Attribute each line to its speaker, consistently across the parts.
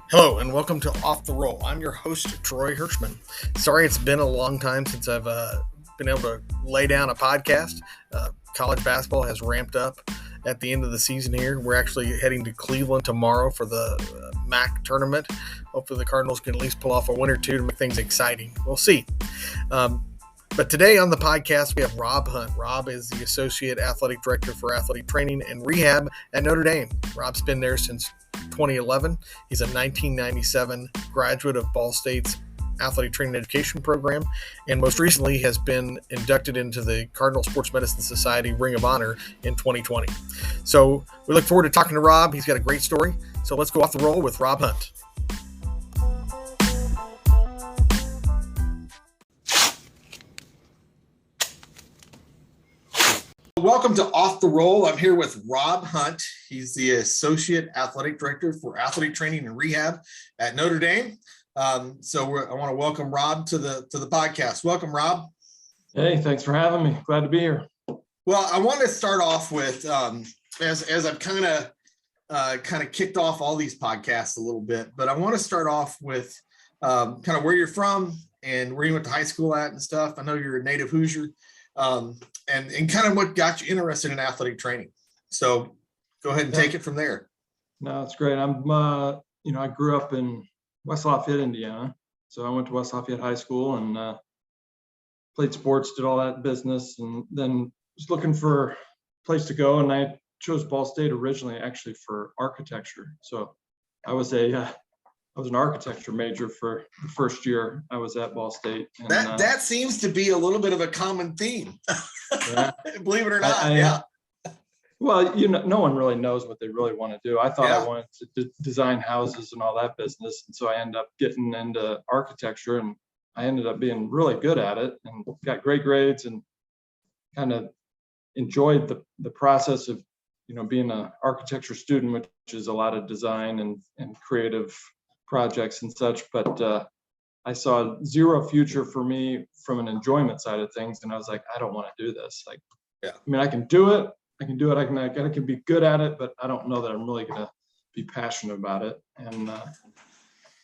Speaker 1: Hello and welcome to Off the Roll. I'm your host, Troy Hirschman. Sorry it's been a long time since I've been able to lay down a podcast. College basketball has ramped up at the end of the season here. We're actually heading to Cleveland tomorrow for the MAC tournament. Hopefully the Cardinals can at least pull off a win or two to make things exciting. We'll see. But today on the podcast, we have Rob Hunt. Rob is the Associate Athletic Director for Athletic Training and Rehab at Notre Dame. Rob's been there since 2011. He's a 1997 graduate of Ball State's Athletic Training and Education program, and most recently has been inducted into the Cardinal Sports Medicine Society Ring of Honor in 2020. So we look forward to talking to Rob. He's got a great story. So let's go off the roll with Rob Hunt. Welcome to Off the Roll. I'm here with Rob Hunt. He's the Associate Athletic Director for Athletic Training and Rehab at Notre Dame. I want to welcome Rob to the podcast. Welcome, Rob.
Speaker 2: Hey, thanks for having me. Glad to be here.
Speaker 1: Well, I want to start off with as I've kind of kicked off all these podcasts a little bit, but I want to start off with kind of where you're from and where you went to high school at and stuff. I know you're a native Hoosier. And kind of what got you interested in athletic training. So go ahead and take it from there.
Speaker 2: No, it's great. I grew up in West Lafayette, Indiana. So I went to West Lafayette High School and played sports, did all that business, and then was looking for a place to go. And I chose Ball State originally actually for architecture. So I was an architecture major for the first year I was at Ball State. And,
Speaker 1: that seems to be a little bit of a common theme.
Speaker 2: Yeah.
Speaker 1: Believe it or not.
Speaker 2: Well, no one really knows what they really want to do. I thought I wanted to design houses and all that business. And so I ended up getting into architecture, and I ended up being really good at it and got great grades and kind of enjoyed the process of, being an architecture student, which is a lot of design and creative projects and such. But I saw zero future for me from an enjoyment side of things. And I was like, I don't want to do this. I can do it. I can be good at it, but I don't know that I'm really going to be passionate about it. And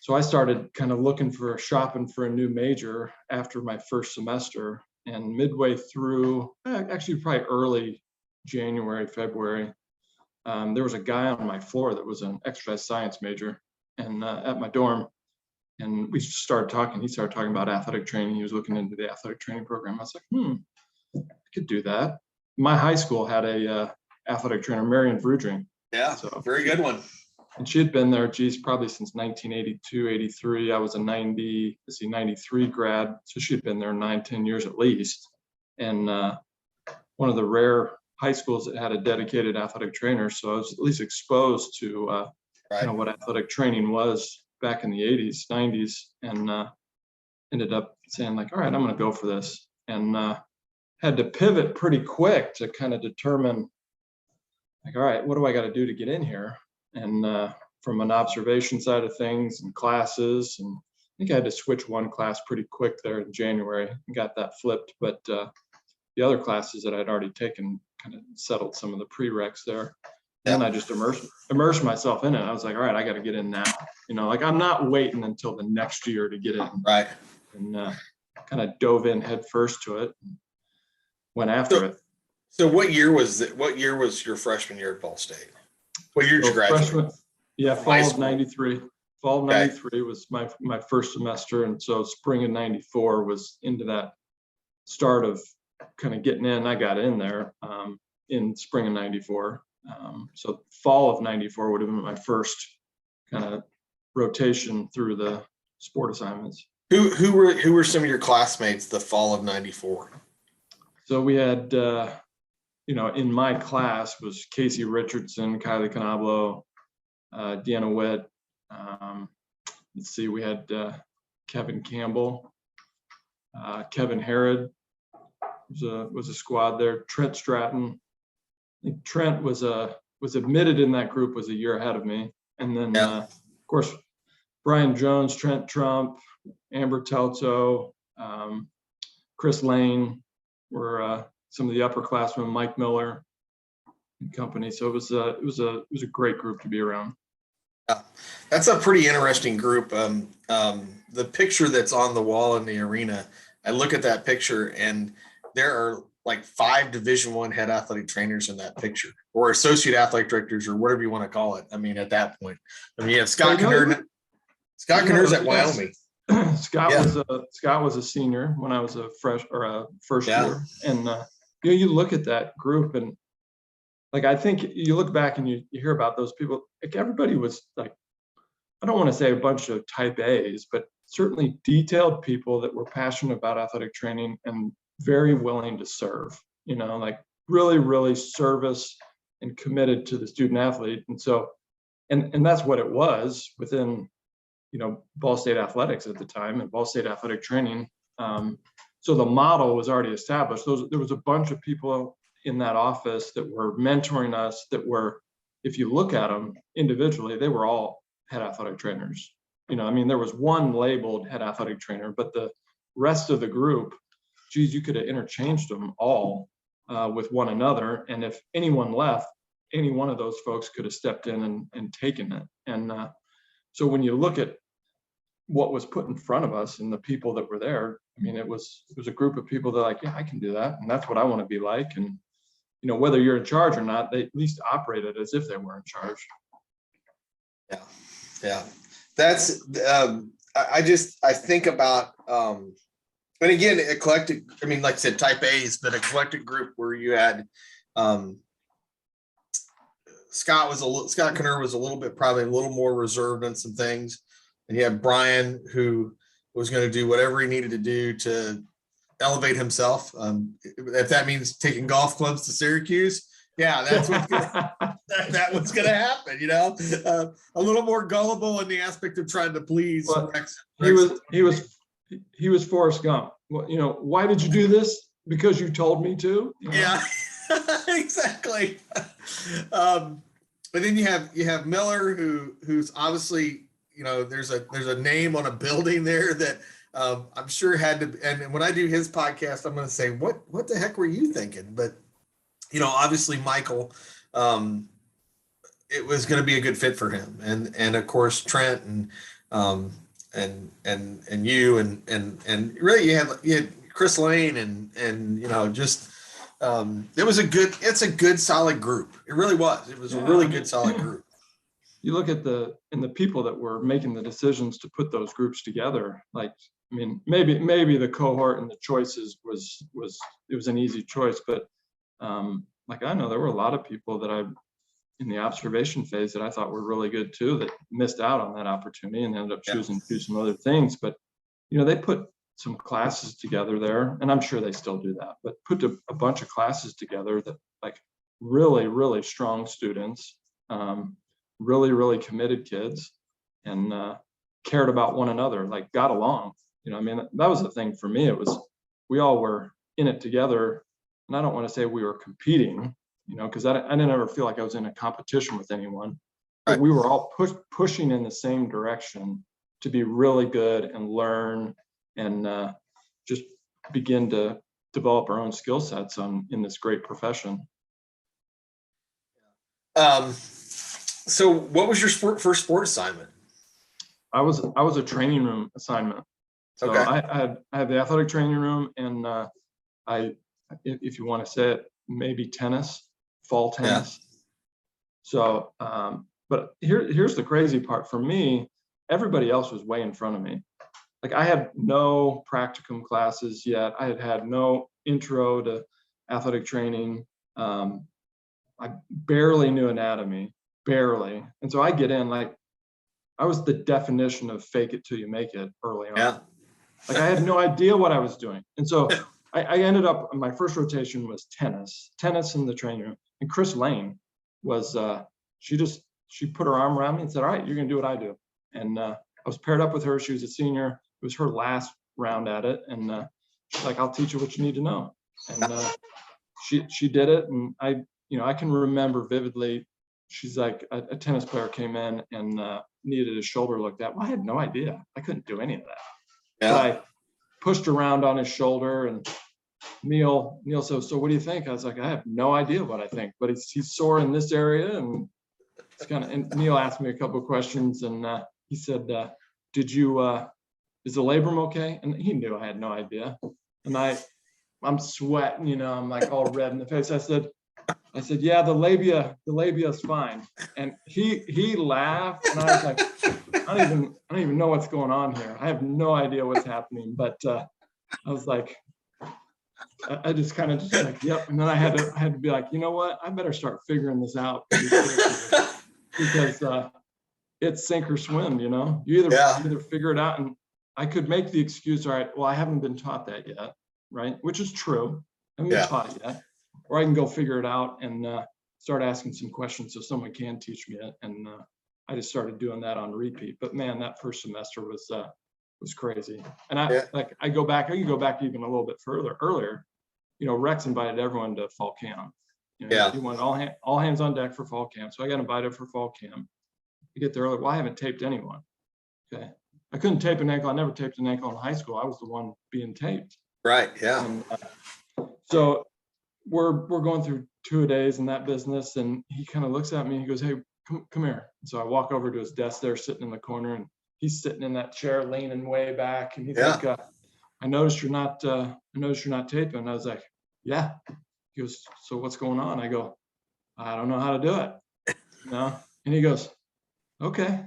Speaker 2: so I started kind of shopping for a new major after my first semester. And midway through, actually probably early January, February, there was a guy on my floor that was an exercise science major and at my dorm. And we started talking. He started talking about athletic training. He was looking into the athletic training program. I was like, I could do that. My high school had a athletic trainer, Marion Vrudring.
Speaker 1: Yeah, so very good one.
Speaker 2: And she had been there, probably since 1982, 83. I was a 93 grad. So she'd been there 9-10 years at least. And one of the rare high schools that had a dedicated athletic trainer. So I was at least exposed to what athletic training was back in the 80s, 90s, and ended up saying all right, I'm going to go for this. And had to pivot pretty quick to kind of determine all right, what do I got to do to get in here? And from an observation side of things and classes, and I think I had to switch one class pretty quick there in January and got that flipped. But the other classes that I'd already taken kind of settled some of the prereqs there. And I just immersed myself in it. I was like, all right, I got to get in now. I'm not waiting until the next year to get in.
Speaker 1: Right.
Speaker 2: And kind of dove in head first to it. And went after it.
Speaker 1: So what year was it? What year was your freshman year at Ball State? What year did you graduate?
Speaker 2: Fall of 93. Fall of 93 was my first semester. And so spring of 94 was into that start of kind of getting in. I got in there in spring of 94. So fall of 94 would have been my first kind of rotation through the sport assignments.
Speaker 1: Who were some of your classmates the fall of 94?
Speaker 2: So we had, in my class was Casey Richardson, Kylie Canablo, Deanna Witt. We had Kevin Campbell, Kevin Herod was a squad there. Trent Stratton. I think Trent was admitted in that group, was a year ahead of me. And then, of course, Brian Jones, Trent Trump, Amber Telto, Chris Lane were some of the upperclassmen, Mike Miller and company. So it was a great group to be around.
Speaker 1: Yeah, that's a pretty interesting group. The picture that's on the wall in the arena, I look at that picture and there are like 5 Division I head athletic trainers in that picture, or associate athletic directors, or whatever you want to call it. I mean, at that point, I mean, you have Scott Knurr. Scott Knurr's at Wyoming.
Speaker 2: Scott was a senior when I was a first year, and you look at that group, and like I think you look back and you hear about those people. Like everybody was like, I don't want to say a bunch of type A's, but certainly detailed people that were passionate about athletic training and very willing to serve. Like really, really service and committed to the student athlete, and so, and that's what it was within Ball State athletics at the time and Ball State athletic training. So the model was already established. There was a bunch of people in that office that were mentoring us that were, if you look at them individually, they were all head athletic trainers. There was one labeled head athletic trainer, but the rest of the group, geez, you could have interchanged them all with one another. And if anyone left, any one of those folks could have stepped in and taken it. And so when you look at what was put in front of us and the people that were there, it was a group of people that are like, yeah, I can do that. And that's what I want to be like. And, whether you're in charge or not, they at least operated as if they were in charge.
Speaker 1: Yeah. Yeah. That's, I think about, and again, eclectic, like I said, type A's, but eclectic group where you had, Scott Knurr was a little bit, probably a little more reserved on some things. And you had Brian, who was going to do whatever he needed to do to elevate himself. If that means taking golf clubs to Syracuse, yeah, that's what's that was going to happen. A little more gullible in the aspect of trying to please.
Speaker 2: He was Forrest Gump. Well, why did you do this? Because you told me to.
Speaker 1: Yeah, exactly. But then you have Miller, who's obviously, there's a name on a building there that I'm sure had to. And when I do his podcast, I'm going to say, what the heck were you thinking? But obviously Michael, it was going to be a good fit for him, and of course Trent and you and really you had Chris Lane and just. It's a good solid group. It really was. It was a really good solid group.
Speaker 2: You look at the people that were making the decisions to put those groups together. Like, maybe the cohort and the choices was an easy choice, but like I know there were a lot of people that I in the observation phase that I thought were really good too that missed out on that opportunity and ended up choosing to do some other things. But they put some classes together there, and I'm sure they still do that, but put a bunch of classes together that like really, really strong students, really, really committed kids, and cared about one another, like got along. That was the thing for me. It was, we all were in it together, and I don't want to say we were competing, because I didn't ever feel like I was in a competition with anyone, but we were all pushing in the same direction to be really good and learn and just begin to develop our own skill sets in this great profession.
Speaker 1: So what was your first sport assignment?
Speaker 2: I was a training room assignment. So okay. I had the athletic training room, and if you want to say it, maybe fall tennis. Yeah. So, but here's the crazy part for me. Everybody else was way in front of me. Like I had no practicum classes yet. I had no intro to athletic training. I barely knew anatomy, barely. And so I get in, like I was the definition of fake it till you make it early on. Yeah. Like I had no idea what I was doing. And so I ended up, my first rotation was tennis in the training room. And Chris Lane was, she put her arm around me and said, all right, you're going to do what I do. And I was paired up with her. She was a senior. It was her last round at it. And she's like, I'll teach you what you need to know. And she did it. And I can remember vividly, she's like, a tennis player came in and needed his shoulder looked at. Well, I had no idea. I couldn't do any of that. Yeah. But I pushed around on his shoulder, and Neil said, so what do you think? I was like, I have no idea what I think, but he's sore in this area. And and Neil asked me a couple of questions, and he said, "Did you? Is the labrum okay?" And he knew I had no idea, and I'm sweating, I'm like all red in the face. I said, "Yeah, the labia is fine." And he laughed, and I was like, I don't even know what's going on here. I have no idea what's happening. But I was like, I just kind of just like, yep. And then I had to be like, you know what? I better start figuring this out because it's sink or swim. You either figure it out, and I could make the excuse, all right, well, I haven't been taught that yet, right? Which is true. I haven't been taught yet. Or I can go figure it out and start asking some questions so someone can teach me it. And I just started doing that on repeat. But man, that first semester was crazy. And I can go back even a little bit earlier. Rex invited everyone to fall camp. He wanted all hands on deck for fall camp. So I got invited for fall camp. You get there early. Well, I haven't taped anyone. Okay. I couldn't tape an ankle. I never taped an ankle in high school. I was the one being taped.
Speaker 3: Right. Yeah.
Speaker 2: And, so we're going through 2 days in that business, and he kind of looks at me and he goes, "Hey, come here." And so I walk over to his desk there, sitting in the corner, and he's sitting in that chair, leaning way back. And he's like, "I noticed you're not taping." And I was like, "Yeah." He goes, "So what's going on?" I go, "I don't know how to do it." And he goes, "Okay."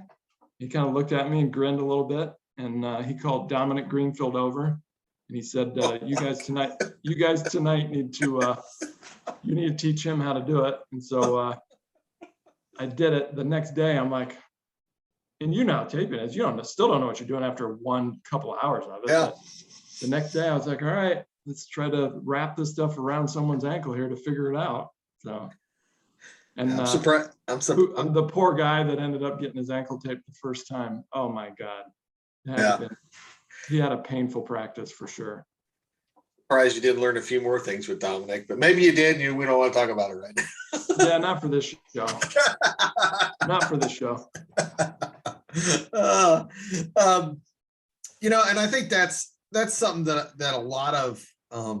Speaker 2: He kind of looked at me and grinned a little bit, and he called Dominic Greenfield over, and he said, "You guys tonight need to teach him how to do it." And so I did it. The next day, I'm like, and taping is, still don't know what you're doing after one couple of hours of it.
Speaker 3: Yeah.
Speaker 2: But the next day, I was like, all right, let's try to wrap this stuff around someone's ankle here to figure it out. So. And
Speaker 3: I'm surprised.
Speaker 2: The poor guy that ended up getting his ankle taped the first time. Oh my God. He had a painful practice for sure.
Speaker 3: Surprised you didn't learn a few more things with Dominic, but maybe you did. We don't want to talk about it right now.
Speaker 2: Yeah, not for this show. Not for this show.
Speaker 3: And I think that's something that a lot of I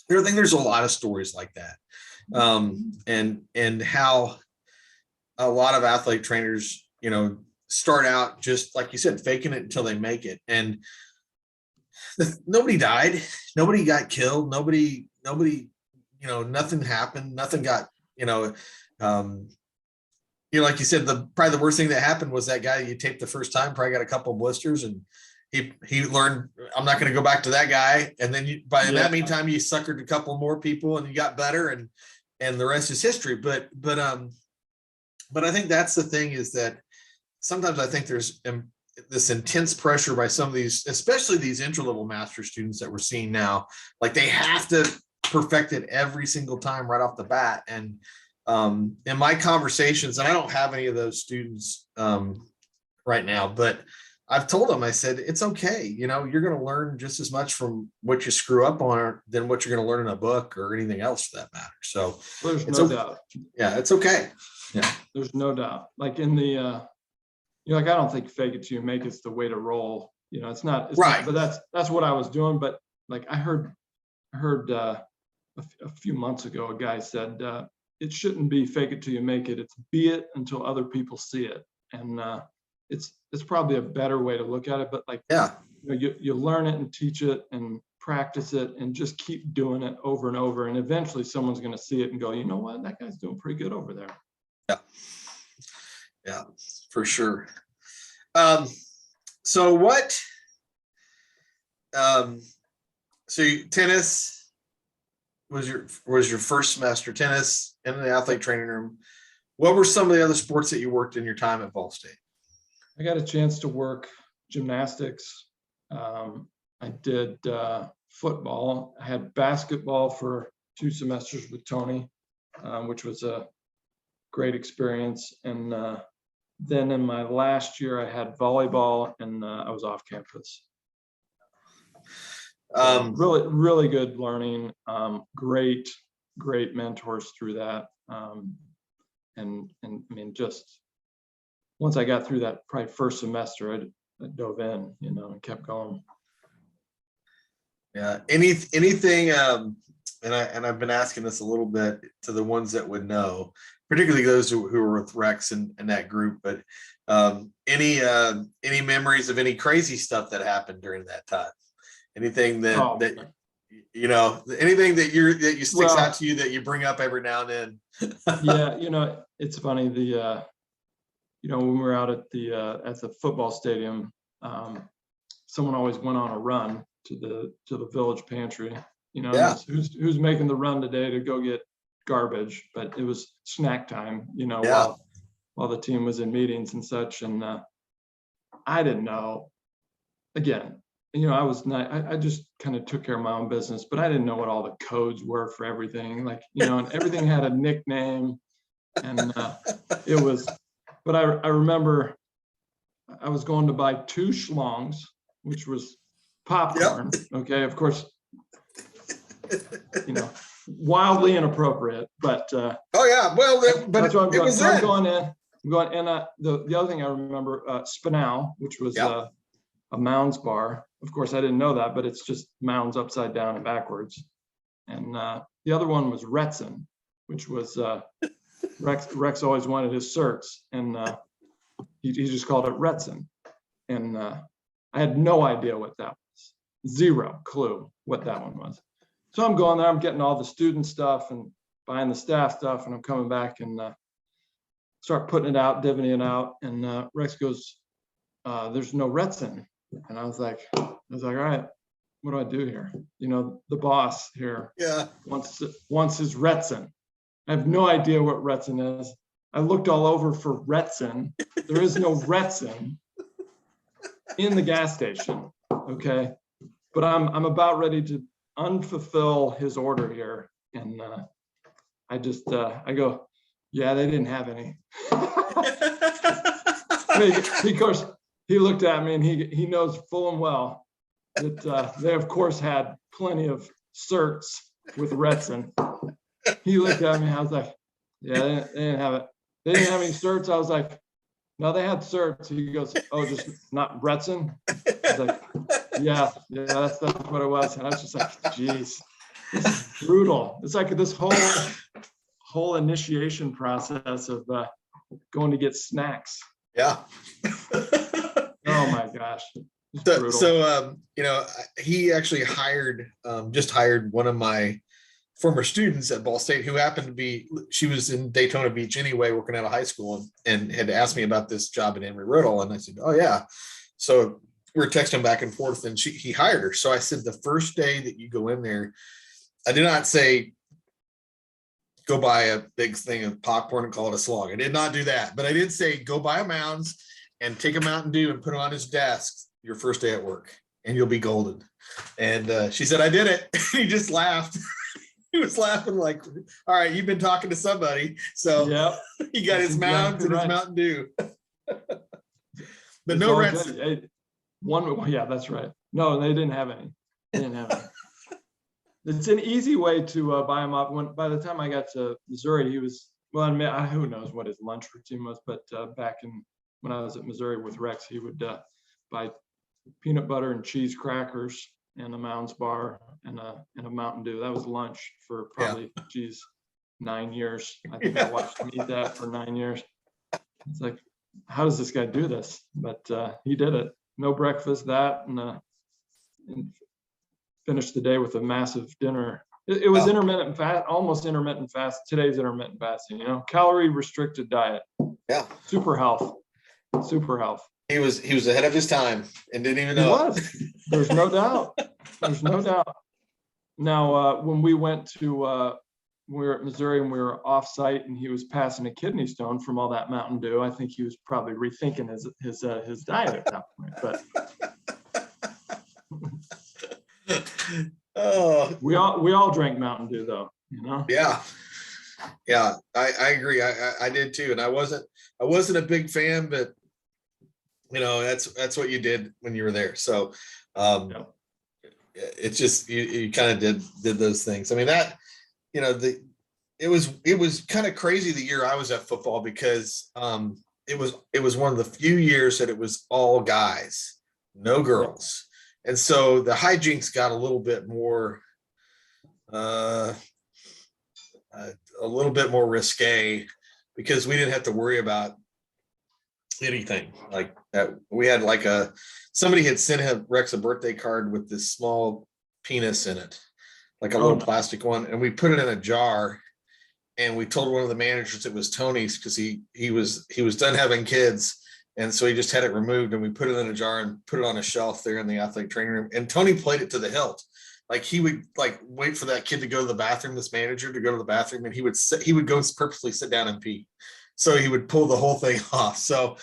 Speaker 3: think there's a lot of stories like that. And how a lot of athletic trainers, start out just like you said, faking it until they make it. And nobody died, nobody got killed, nobody, nothing happened, nothing got, like you said, probably the worst thing that happened was that guy you taped the first time probably got a couple of blisters, and he learned, I'm not going to go back to that guy. And then in that meantime, you suckered a couple more people and you got better, and the rest is history. But I think that's the thing, is that sometimes I think there's this intense pressure by some of these, especially these entry-level master students that we're seeing now, like they have to perfect it every single time right off the bat. And in my conversations, and I don't have any of those students right now, but I've told them, I said, it's okay. You're going to learn just as much from what you screw up on than what you're going to learn in a book or anything else for that matter. So
Speaker 2: there's no doubt.
Speaker 3: Yeah, it's okay. Yeah.
Speaker 2: There's no doubt. Like in the, I don't think fake it till you make it's the way to roll. It's not right. But that's what I was doing. But like I heard a few months ago, a guy said, it shouldn't be fake it till you make it. It's be it until other people see it. And it's probably a better way to look at it, but you learn it and teach it and practice it and just keep doing it over and over, and eventually someone's going to see it and go, you know what, that guy's doing pretty good over there.
Speaker 3: Yeah, for sure. So what? So tennis was your first semester, tennis in the athletic training room. What were some of the other sports that you worked in your time at Ball State?
Speaker 2: I got a chance to work gymnastics. I did football. I had basketball for 2 semesters with Tony, which was a great experience. And then in my last year, I had volleyball, and I was off campus. Really, really good learning. Great mentors through that. And I mean, just once I got through that probably first semester, I dove in, and kept going.
Speaker 3: Yeah. Anything, and I've been asking this a little bit to the ones that would know, particularly those who were with Rex and that group. But any memories of any crazy stuff that happened during that time? Anything that anything that you sticks out to you that you bring up every now and then?
Speaker 2: Yeah, it's funny. When we were out at the football stadium, someone always went on a run to the village pantry. Who's making the run today to go get garbage? But it was snack time, while the team was in meetings and such. And I didn't know. Again, I was not. I just kind of took care of my own business, but I didn't know what all the codes were for everything. And everything had a nickname, and it was. But I remember I was going to buy 2 schlongs, which was popcorn. Yep. Okay, of course, wildly inappropriate. But
Speaker 3: but that's what I'm going.
Speaker 2: So I'm going in. I'm going, and the other thing I remember, Spinal, which was a Mounds bar. Of course, I didn't know that, but it's just Mounds upside down and backwards. And the other one was Retzen, which was Rex always wanted his certs, and he just called it Retzen. And I had no idea what that was. Zero clue what that one was. So I'm going there, I'm getting all the student stuff and buying the staff stuff, and I'm coming back and start putting it out, divvying it out. And Rex goes, there's no Retzen. And I was like, all right, what do I do here? The boss here wants his Retzen. I have no idea what Retzen is. I looked all over for Retzen. There is no Retzen in the gas station. Okay. But I'm about ready to unfulfill his order here. And I go, yeah, they didn't have any. Of course, he looked at me and he knows full and well that they, of course, had plenty of certs with Retzen. He looked at me. I was like, yeah, they didn't have it. They didn't have any certs. I was like, no, they had certs. He goes, oh, just not Retzen? I was like, yeah, that's what it was. And I was just like, geez, this is brutal. It's like this whole initiation process of going to get snacks.
Speaker 3: Yeah.
Speaker 2: Oh my gosh.
Speaker 3: So he actually just hired one of my former students at Ball State, who happened to be, she was in Daytona Beach anyway, working at a high school, and had asked me about this job at Embry-Riddle. And I said, oh yeah. So we were texting back and forth, and he hired her. So I said, the first day that you go in there, I did not say, go buy a big thing of popcorn and call it a slog. I did not do that, but I did say, go buy a Mounds and take a Mountain Dew and put it on his desk your first day at work, and you'll be golden. And she said, I did it. He just laughed. He was laughing like, all right, you've been talking to somebody. So yep. He got his Mounds and his Mountain Dew. But it's no reds.
Speaker 2: Yeah, that's right. No, they didn't have any. It's an easy way to buy him up. By the time I got to Missouri, he was, who knows what his lunch routine was, but back when I was at Missouri with Rex, he would buy peanut butter and cheese crackers and a Mounds bar and a Mountain Dew. That was lunch for probably 9 years. I think I watched him eat that for 9 years. It's like, how does this guy do this? But he did it. No breakfast, and finished the day with a massive dinner. It was intermittent fast, almost intermittent fast. Today's intermittent fasting, calorie restricted diet. Yeah. Super health.
Speaker 3: He was ahead of his time and didn't even know.
Speaker 2: He was. There's no doubt. Now, when we went to, we were at Missouri and we were off site, and he was passing a kidney stone from all that Mountain Dew. I think he was probably rethinking his diet at that point. But we all drank Mountain Dew, though.
Speaker 3: Yeah. I agree. I did too, and I wasn't a big fan, but that's what you did when you were there. So it's just you kind of did those things. I mean, that it was kind of crazy the year I was at football, because it was one of the few years that it was all guys, no girls. And so the hijinks got a little bit more risque because we didn't have to worry about anything like that. We had like somebody had sent Rex a birthday card with this small penis in it, like a little plastic one. And we put it in a jar, and we told one of the managers it was Tony's because he was done having kids. And so he just had it removed, and we put it in a jar and put it on a shelf there in the athletic training room. And Tony played it to the hilt. Like he would like wait for that kid to go to the bathroom, this manager to go to the bathroom, and he would go purposely sit down and pee. So he would pull the whole thing off. So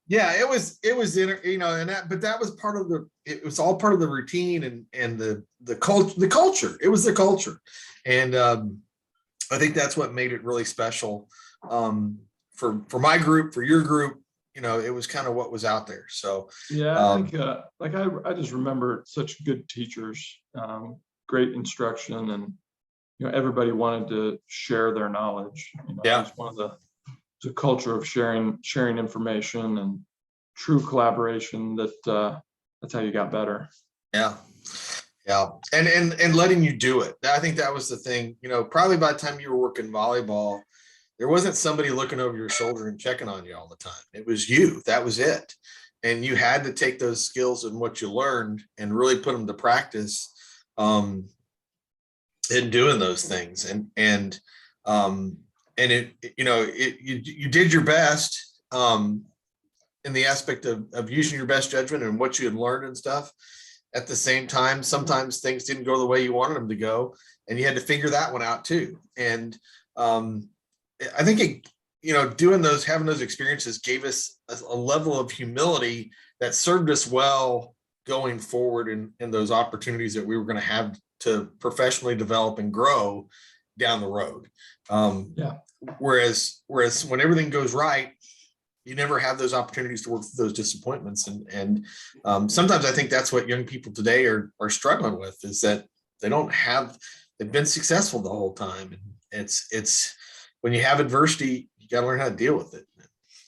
Speaker 3: yeah, it was, you know, and but that was part of it was all part of the routine and the culture. It was the culture. And I think that's what made it really special for my group, for your group. You know, it was kind of what was out there. So
Speaker 2: yeah, I think I just remember such good teachers, great instruction, and you know, everybody wanted to share their knowledge. You know,
Speaker 3: yeah,
Speaker 2: it was one of the culture of sharing information and true collaboration. That's how you got better.
Speaker 3: Yeah. Yeah. And letting you do it. I think that was the thing. You know, probably by the time you were working volleyball, there wasn't somebody looking over your shoulder and checking on you all the time. It was you. That was it. And you had to take those skills and what you learned and really put them to practice in doing those things. And it, you know, you did your best in the aspect of using your best judgment and what you had learned and stuff. At the same time, sometimes things didn't go the way you wanted them to go, and you had to figure that one out too. And I think you know, having those experiences gave us a level of humility that served us well going forward in those opportunities that we were going to have to professionally develop and grow down the road.
Speaker 2: Yeah.
Speaker 3: Whereas when everything goes right, you never have those opportunities to work through those disappointments. And sometimes I think that's what young people today are struggling with, is that they've been successful the whole time. And it's when you have adversity, you got to learn how to deal with it.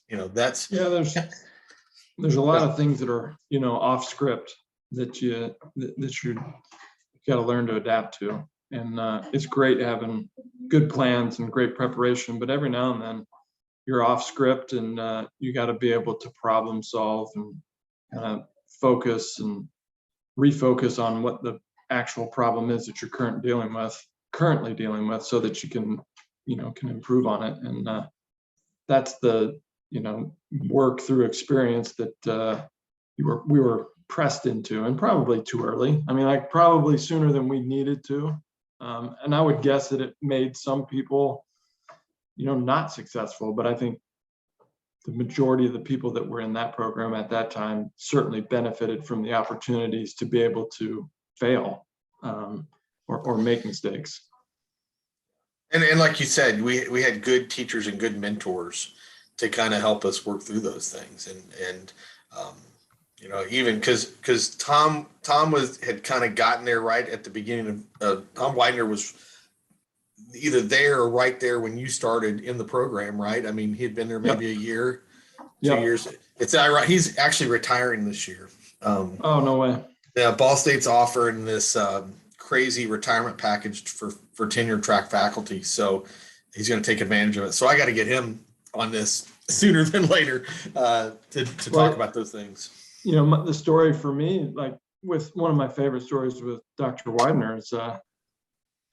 Speaker 3: You know, there's a lot of things that are, you know, off script that you got to learn to adapt to. And it's great having good plans and great preparation, but every now and then you're off script, and you got to be able to problem solve and kind of focus and refocus on what the actual problem is that you're currently dealing with, so that you can improve on it. And that's the, you know, work through experience that we were pressed into, and probably too early. I mean, like probably sooner than we needed to. And I would guess that it made some people, you know, not successful, but I think the majority of the people that were in that program at that time certainly benefited from the opportunities to be able to fail or make mistakes. And like you said, we had good teachers and good mentors to kind of help us work through those things. And you know, even because Tom had kind of gotten there right at the beginning of Tom Widener was either there or right there when you started in the program, right? I mean, he had been there maybe a year, 2 years. It's ironic. He's actually retiring this year.
Speaker 2: Oh, no way.
Speaker 3: Yeah, Ball State's offering this crazy retirement package for tenured track faculty, so he's going to take advantage of it. So I got to get him on this sooner than later to talk about those things.
Speaker 2: You know, the story for me, like with one of my favorite stories with Dr. Widener is,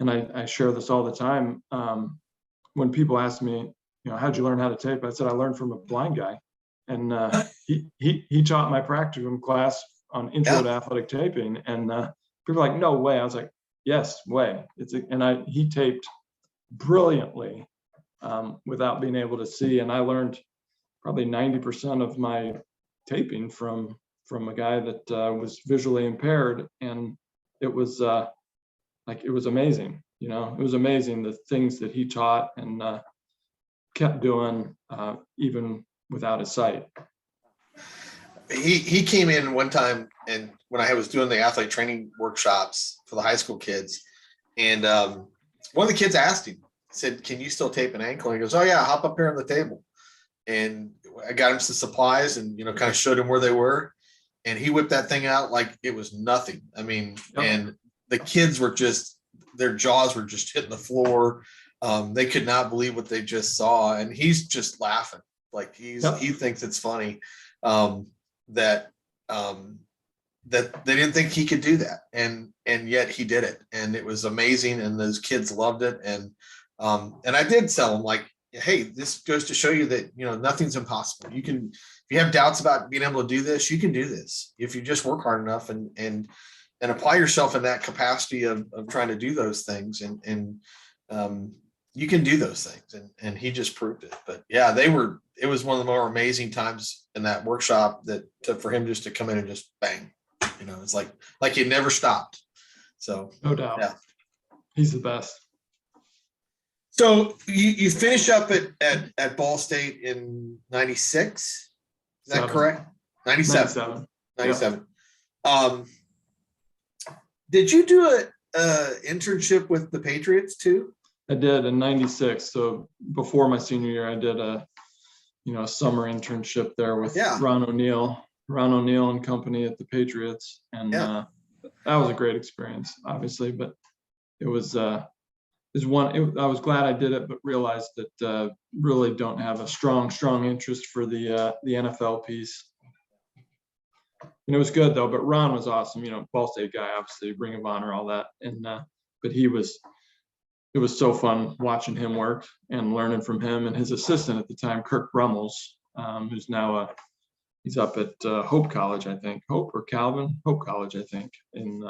Speaker 2: and I share this all the time. When people ask me, you know, how'd you learn how to tape? I said, I learned from a blind guy. And he taught my practicum class on intro to athletic taping. And people are like, no way. I was like, yes, way. He taped brilliantly without being able to see. And I learned probably 90% of my taping from a guy that was visually impaired. And it was it was amazing. You know, it was amazing the things that he taught and kept doing even without his sight.
Speaker 3: He came in one time, and when I was doing the athletic training workshops for the high school kids, and one of the kids asked him, said, "Can you still tape an ankle?" And he goes, "Oh yeah, hop up here on the table." And I got him some supplies and, you know, kind of showed him where they were, and he whipped that thing out like it was nothing. I mean, and the kids were their jaws were just hitting the floor. They could not believe what they just saw, and he's just laughing. Like he thinks it's funny that they didn't think he could do that, and yet he did it, and it was amazing, and those kids loved it. And I did tell them, like, hey, this goes to show you that, you know, nothing's impossible. You can, if you have doubts about being able to do this, you can do this if you just work hard enough and apply yourself in that capacity of trying to do those things, and you can do those things. And he just proved it. But yeah, it was one of the more amazing times in that workshop for him just to come in and just bang, you know, it's like he never stopped. So
Speaker 2: no doubt.
Speaker 3: Yeah.
Speaker 2: He's the best.
Speaker 3: So you finish up at Ball State in 96. Is that correct? 97. 97. Yeah. Did you do a internship with the Patriots too?
Speaker 2: I did in 96. So before my senior year, I did a summer internship there with Ron O'Neill and company at the Patriots. And that was a great experience, obviously, but it was, I was glad I did it, but realized that really don't have a strong interest for the NFL piece. And it was good though, but Ron was awesome, you know, Ball State guy, obviously, Ring of Honor, all that. And, but it was so fun watching him work and learning from him and his assistant at the time, Kirk Brummels, who's now he's up at Hope College, I think, Hope College, I think, in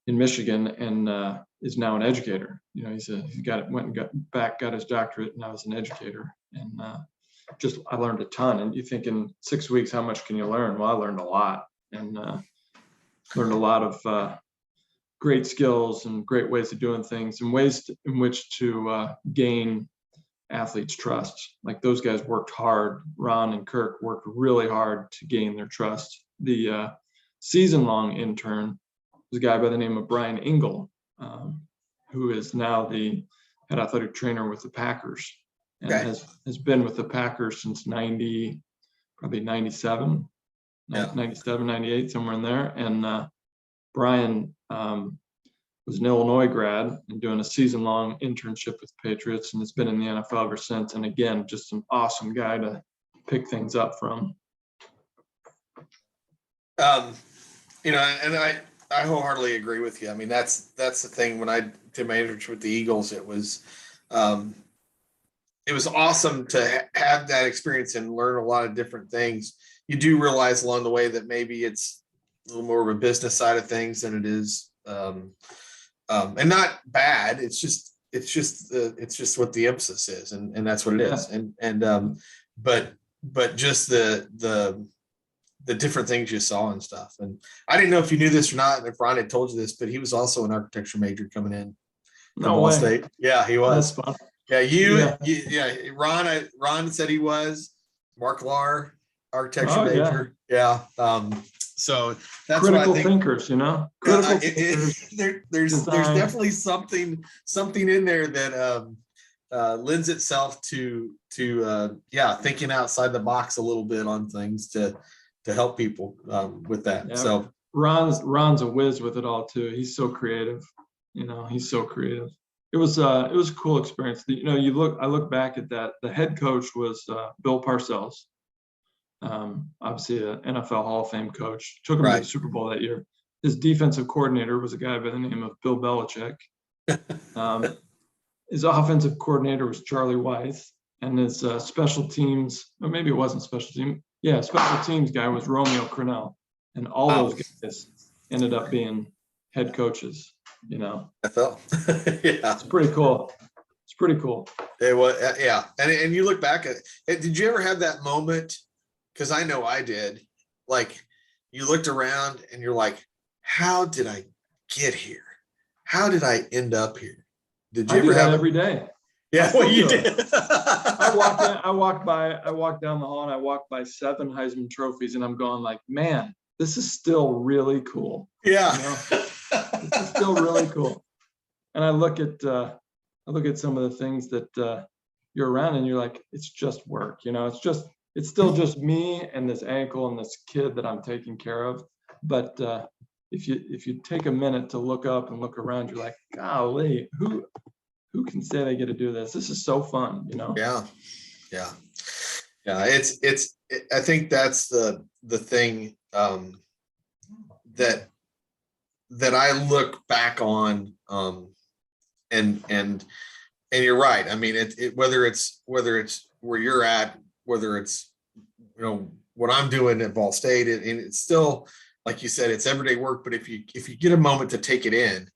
Speaker 2: Michigan, and is now an educator. You know, got his doctorate, now is an educator. And I learned a ton. And you think in 6 weeks, how much can you learn? Well, I learned a lot, and learned a lot of great skills and great ways of doing things, and ways in which to gain athletes' trust. Like those guys worked hard. Ron and Kirk worked really hard to gain their trust. The season-long intern was a guy by the name of Brian Engel, who is now the head athletic trainer with the Packers, and has been with the Packers since probably 97, 97, 98, somewhere in there. And Brian was an Illinois grad and doing a season-long internship with the Patriots, and has been in the NFL ever since. And again, just an awesome guy to pick things up from.
Speaker 3: You know, and I wholeheartedly agree with you. I mean, that's the thing. When I did my internship with the Eagles, it was awesome to have that experience and learn a lot of different things. You do realize along the way that maybe it's a little more of a business side of things than it is, and not bad. It's just what the emphasis is, and that's what it is. And but just the different things you saw and stuff. And I didn't know if you knew this or not, and if Ron had told you this, but he was also an architecture major coming in from Ball State. Yeah, he was.
Speaker 2: That's fun.
Speaker 3: Yeah, Ron said he was. Mark Lahr, architecture major. Yeah. So that's
Speaker 2: critical
Speaker 3: what I think.
Speaker 2: thinkers, you know.
Speaker 3: There's definitely something in there that lends itself to thinking outside the box a little bit on things to help people with that. Yeah. So
Speaker 2: Ron's a whiz with it all too. He's so creative. You know, he's so creative. It was a cool experience. You know, I look back at that. The head coach was Bill Parcells. Obviously an NFL Hall of Fame coach, took him to the Super Bowl that year. His defensive coordinator was a guy by the name of Bill Belichick. His offensive coordinator was Charlie Weiss, and his special teams, or maybe it wasn't special team. Yeah, special teams guy was Romeo Crennel, and all those guys ended up being head coaches. You know,
Speaker 3: NFL. Yeah,
Speaker 2: it's pretty cool. It's pretty cool.
Speaker 3: It was, yeah. And you look back at it. Did you ever have that moment? Because I know I did. Like, you looked around and you're like, how did I get here? How did I end up here? Did you ever have
Speaker 2: every day?
Speaker 3: Yeah, well, you did.
Speaker 2: I walked down the hall and I walked by 7 Heisman trophies, and I'm going like, man, this is still really cool.
Speaker 3: Yeah.
Speaker 2: You know? This is still really cool. And I look at some of the things that you're around and you're like, it's just work, you know, it's still just me and this ankle and this kid that I'm taking care of. But if you take a minute to look up and look around, you're like, golly, who who can say they get to do this? This is so fun, you know?
Speaker 3: Yeah. I think that's the thing that I look back on, and you're right. I mean, whether it's where you're at, whether it's, you know, what I'm doing at Ball State, and it's still, like you said, it's everyday work. But if you get a moment to take it in,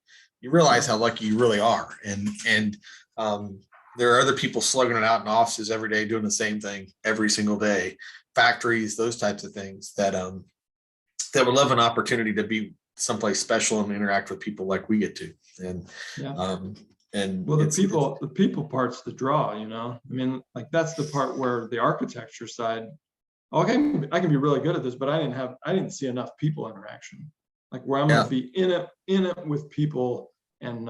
Speaker 3: you realize how lucky you really are. And there are other people slugging it out in offices every day, doing the same thing every single day, factories, those types of things that would love an opportunity to be someplace special and interact with people like we get to. And well,
Speaker 2: the people part's the draw, you know. I mean, like, that's the part where the architecture side, okay, I can be really good at this, but I didn't see enough people interaction, like where I'm going to be in it with people and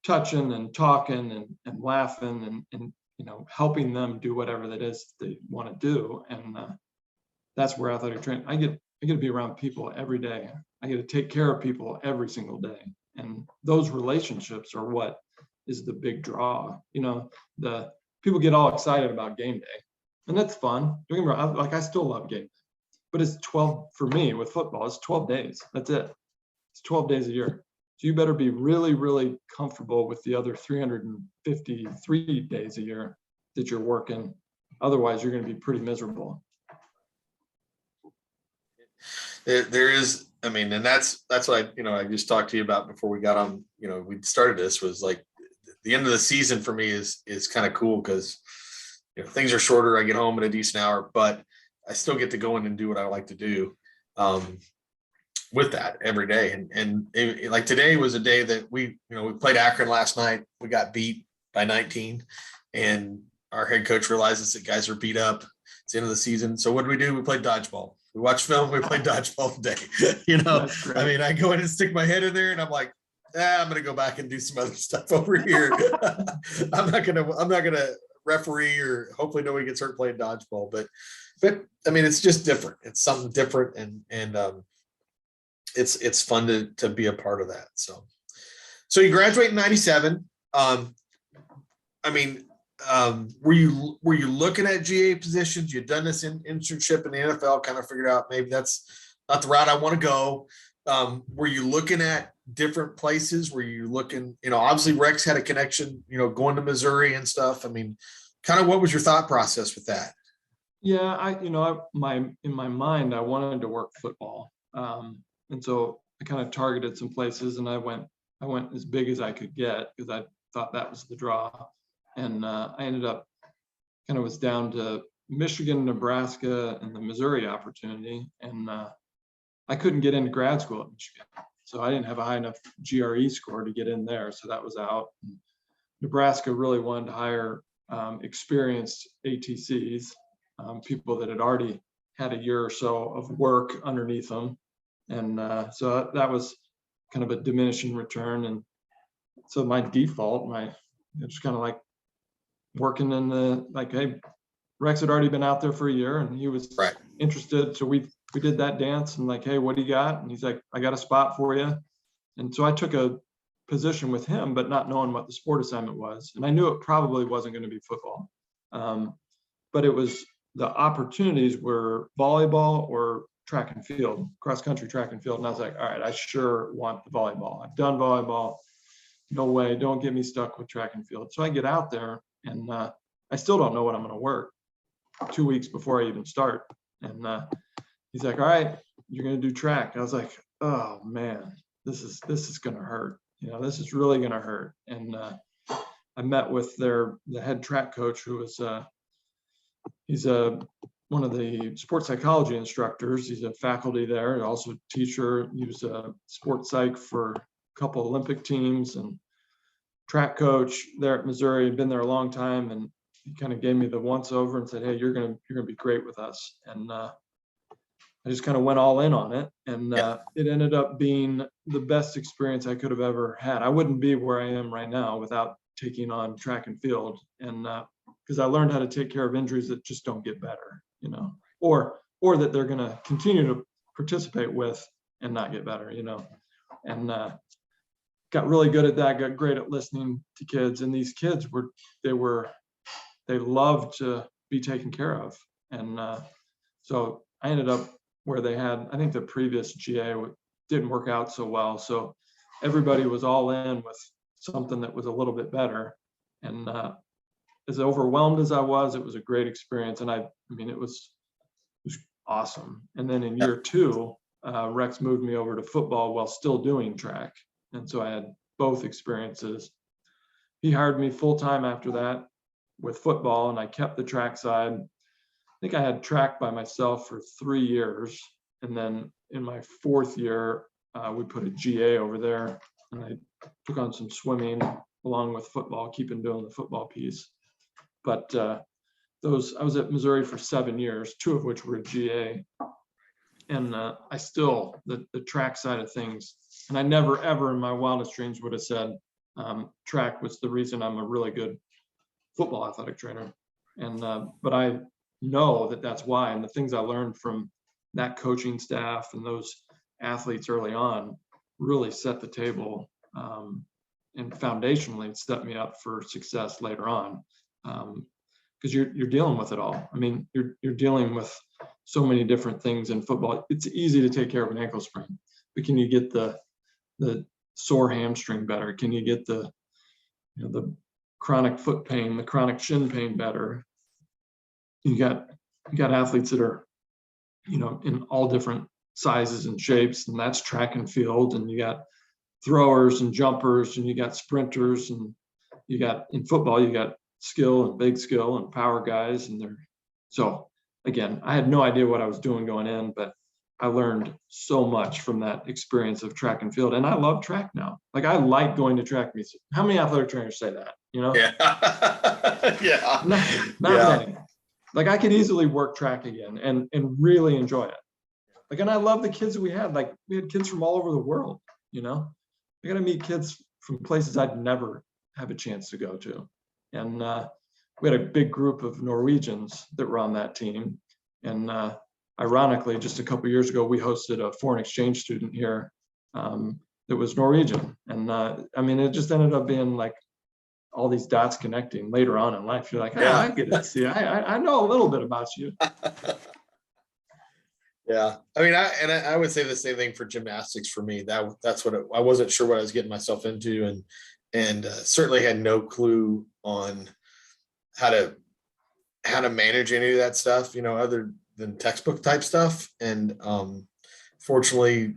Speaker 2: touching and talking and laughing and you know, helping them do whatever that is they want to do. And that's where athletic training, I get to be around people every day. I get to take care of people every single day. And those relationships are what is the big draw. You know, the people get all excited about game day, and that's fun. Don't get me wrong, like, I still love game day, but it's 12 for me with football. It's 12 days. That's it. It's 12 days a year. So you better be really, really comfortable with the other 353 days a year that you're working. Otherwise, you're going to be pretty miserable.
Speaker 3: There is, I mean, and that's what I just talked to you about before we got on, you know, we started this, was like the end of the season for me is kind of cool because, you know, things are shorter. I get home in a decent hour, but I still get to go in and do what I like to do with that every day. And like today was a day that we played Akron last night. We got beat by 19, and our head coach realizes that guys are beat up. It's the end of the season. So what do? We played dodgeball. We watched film. We played dodgeball today. You know, I mean, I go in and stick my head in there, and I'm like, I'm going to go back and do some other stuff over here. I'm not gonna referee, or hopefully nobody gets hurt playing dodgeball. But I mean, it's just different. It's something different, and it's fun to be a part of that. So you graduate in 97. I mean, were you looking at GA positions? You'd done this internship in the NFL, kind of figured out maybe that's not the route I want to go. Were you looking at different places? Were you looking, you know, obviously Rex had a connection, you know, going to Missouri and stuff. I mean, kind of what was your thought process with that?
Speaker 2: Yeah, in my mind, I wanted to work football. And so I kind of targeted some places, and I went as big as I could get because I thought that was the draw. And I ended up kind of was down to Michigan, Nebraska, and the Missouri opportunity. And I couldn't get into grad school at Michigan. So I didn't have a high enough GRE score to get in there. So that was out. And Nebraska really wanted to hire experienced ATCs, people that had already had a year or so of work underneath them. And so that was kind of a diminishing return. And so my default, just kind of like working in hey, Rex had already been out there for a year and he was interested. So we did that dance and like, hey, what do you got? And he's like, I got a spot for you. And so I took a position with him, but not knowing what the sport assignment was. And I knew it probably wasn't going to be football. But it was, the opportunities were volleyball or track and field, cross country track and field. And I was like, all right, I sure want the volleyball. I've done volleyball. No way, don't get me stuck with track and field. So I get out there and I still don't know what I'm going to work 2 weeks before I even start. And he's like, all right, you're going to do track. I was like, oh man, this is going to hurt. You know, this is really going to hurt. And I met with the head track coach, who was, he's one of the sports psychology instructors. He's a faculty there, and also a teacher. He was a sports psych for a couple Olympic teams and track coach there at Missouri. He'd been there a long time, and he kind of gave me the once over and said, hey, you're gonna be great with us. And I just kind of went all in on it, and it ended up being the best experience I could have ever had. I wouldn't be where I am right now without taking on track and field, and because I learned how to take care of injuries that just don't get better, you know, or that they're going to continue to participate with and not get better, you know. And got really good at that, got great at listening to kids. And these kids they loved to be taken care of. And so I ended up where they had, I think the previous GA didn't work out so well. So everybody was all in with something that was a little bit better. And as overwhelmed as I was, it was a great experience. And I mean, it was awesome. And then in year 2, Rex moved me over to football while still doing track. And so I had both experiences. He hired me full time after that with football, and I kept the track side. I think I had track by myself for 3 years. And then in my 4th year, we put a GA over there, and I took on some swimming along with football, keeping doing the football piece. But I was at Missouri for 7 years, 2 of which were GA. And I still, the track side of things, and I never, ever in my wildest dreams would have said track was the reason I'm a really good football athletic trainer. And, but I know that that's why, and the things I learned from that coaching staff and those athletes early on really set the table, and foundationally set me up for success later on. Because you're dealing with it all. I mean, you're dealing with so many different things in football. It's easy to take care of an ankle sprain, but can you get the sore hamstring better? Can you get the chronic foot pain, the chronic shin pain better? You got athletes that are, in all different sizes and shapes, and that's track and field. And you got throwers and jumpers, and you got sprinters, and you got, in football, you got skill and big skill and power guys. And so again, I had no idea what I was doing going in, but I learned so much from that experience of track and field. And I love track now. Like, I like going to track meets. How many athletic trainers say that,
Speaker 3: Yeah. Yeah.
Speaker 2: Not many. Like, I could easily work track again and really enjoy it. Like, and I love the kids that we had. Like, we had kids from all over the world, I got to meet kids from places I'd never have a chance to go to. And we had a big group of Norwegians that were on that team. And ironically, just a couple of years ago, we hosted a foreign exchange student here that was Norwegian. And I mean, it just ended up being like all these dots connecting later on in life. You're like, oh, I get it. See, I know a little bit about you.
Speaker 3: Yeah. I mean, I would say the same thing for gymnastics for me. That's what I wasn't sure what I was getting myself into, and certainly had no clue on how to manage any of that stuff, other than textbook type stuff. And fortunately,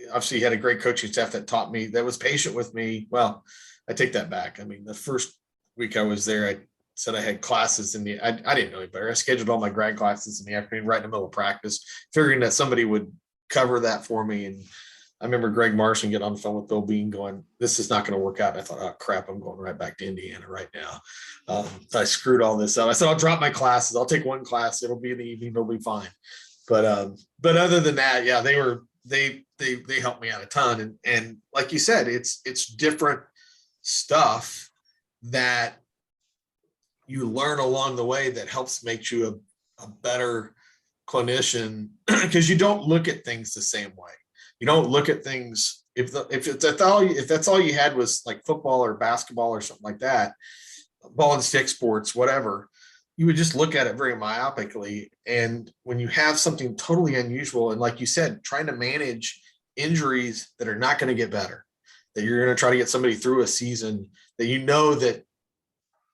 Speaker 3: obviously had a great coaching staff that taught me, that was patient with me. Well, I take that back. I mean, the first week I was there, I said I had classes I didn't know any better. I scheduled all my grad classes in the afternoon, right in the middle of practice, figuring that somebody would cover that for me. And I remember Greg Marshall getting on the phone with Bill Bean going, this is not going to work out. And I thought, oh crap, I'm going right back to Indiana right now. I screwed all this up. I said, I'll drop my classes. I'll take one class. It'll be in the evening. It'll be fine. But other than that, yeah, they helped me out a ton. And like you said, it's different stuff that you learn along the way that helps make you a better clinician, because you don't look at things the same way. You don't look at things, if that's all you had was like football or basketball or something like that, ball and stick sports, whatever, you would just look at it very myopically. And when you have something totally unusual, and like you said, trying to manage injuries that are not going to get better, that you're going to try to get somebody through a season, that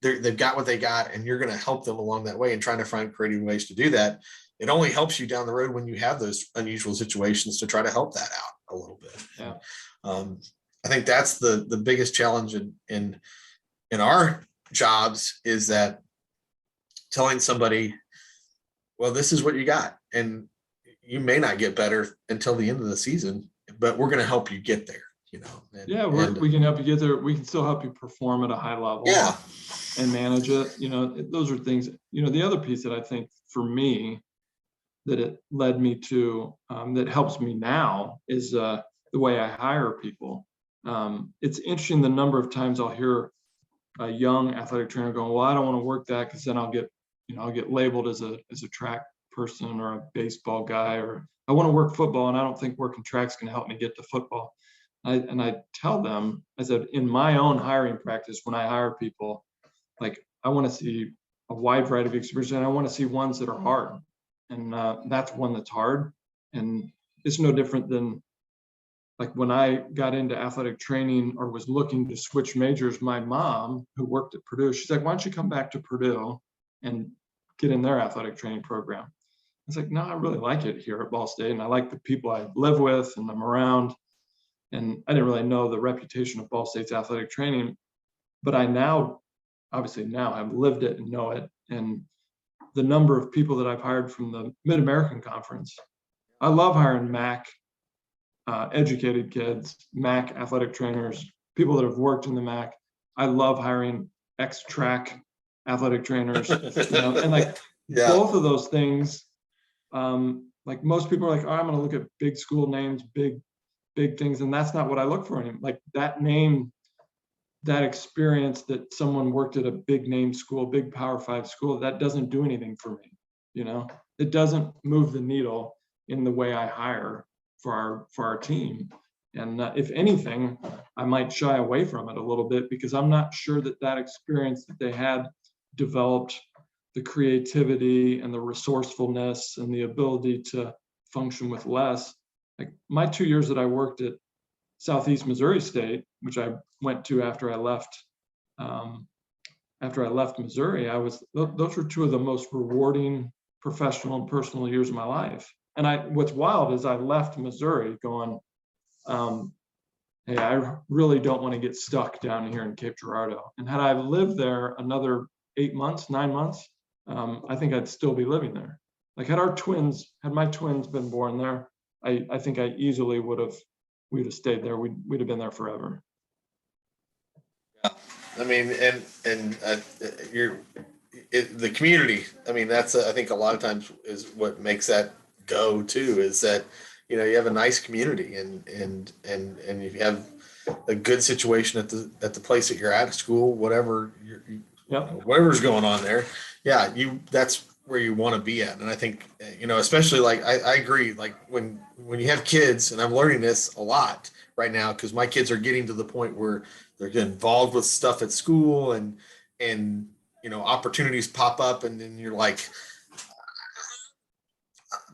Speaker 3: that they've got what they got, and you're going to help them along that way, and trying to find creative ways to do that. It only helps you down the road when you have those unusual situations to try to help that out a little bit.
Speaker 2: Yeah.
Speaker 3: I think that's the biggest challenge in our jobs, is that telling somebody, well, this is what you got, and you may not get better until the end of the season, but we're going to help you get there.
Speaker 2: We can help you get there. We can still help you perform at a high level.
Speaker 3: Yeah.
Speaker 2: And manage it. Those are things. The other piece that I think for me that it led me to, that helps me now, is the way I hire people. It's interesting the number of times I'll hear a young athletic trainer going, well, I don't want to work that because then I'll get labeled as a track person or a baseball guy, or I want to work football and I don't think working track's going to help me get to football. I tell them, I said, in my own hiring practice, when I hire people, like, I want to see a wide variety of experience, and I want to see ones that are hard. And that's one that's hard. And it's no different than, like, when I got into athletic training or was looking to switch majors, my mom, who worked at Purdue, she's like, why don't you come back to Purdue and get in their athletic training program? I was like, no, I really like it here at Ball State, and I like the people I live with and I'm around. And I didn't really know the reputation of Ball State's athletic training, but I now, obviously now I've lived it and know it. And the number of people that I've hired from the Mid-American Conference, I love hiring MAC educated kids, MAC athletic trainers, people that have worked in the MAC. I love hiring ex-track athletic trainers, and like both of those things, like most people are like, oh, I'm going to look at big school names, big things. And that's not what I look for anymore. Like that name, that experience that someone worked at a big name school, big Power 5 school, that doesn't do anything for me. It doesn't move the needle in the way I hire for our team. And if anything, I might shy away from it a little bit, because I'm not sure that experience that they had developed the creativity and the resourcefulness and the ability to function with less. Like my 2 years that I worked at Southeast Missouri State, which I went to after I left Missouri, those were two of the most rewarding professional and personal years of my life. And what's wild is I left Missouri going, hey, I really don't want to get stuck down here in Cape Girardeau. And had I lived there another 8 months, 9 months, I think I'd still be living there. Like had my twins been born there, I think I easily we'd have stayed there. We'd have been there forever.
Speaker 3: Yeah, I mean, the community. I mean, that's I think a lot of times is what makes that go too. Is that you have a nice community and you have a good situation at the place that you're at school, whatever whatever's going on there. Yeah, that's where you want to be at. And I think, especially like, I agree, like when you have kids, and I'm learning this a lot right now, because my kids are getting to the point where they're getting involved with stuff at school and opportunities pop up, and then you're like,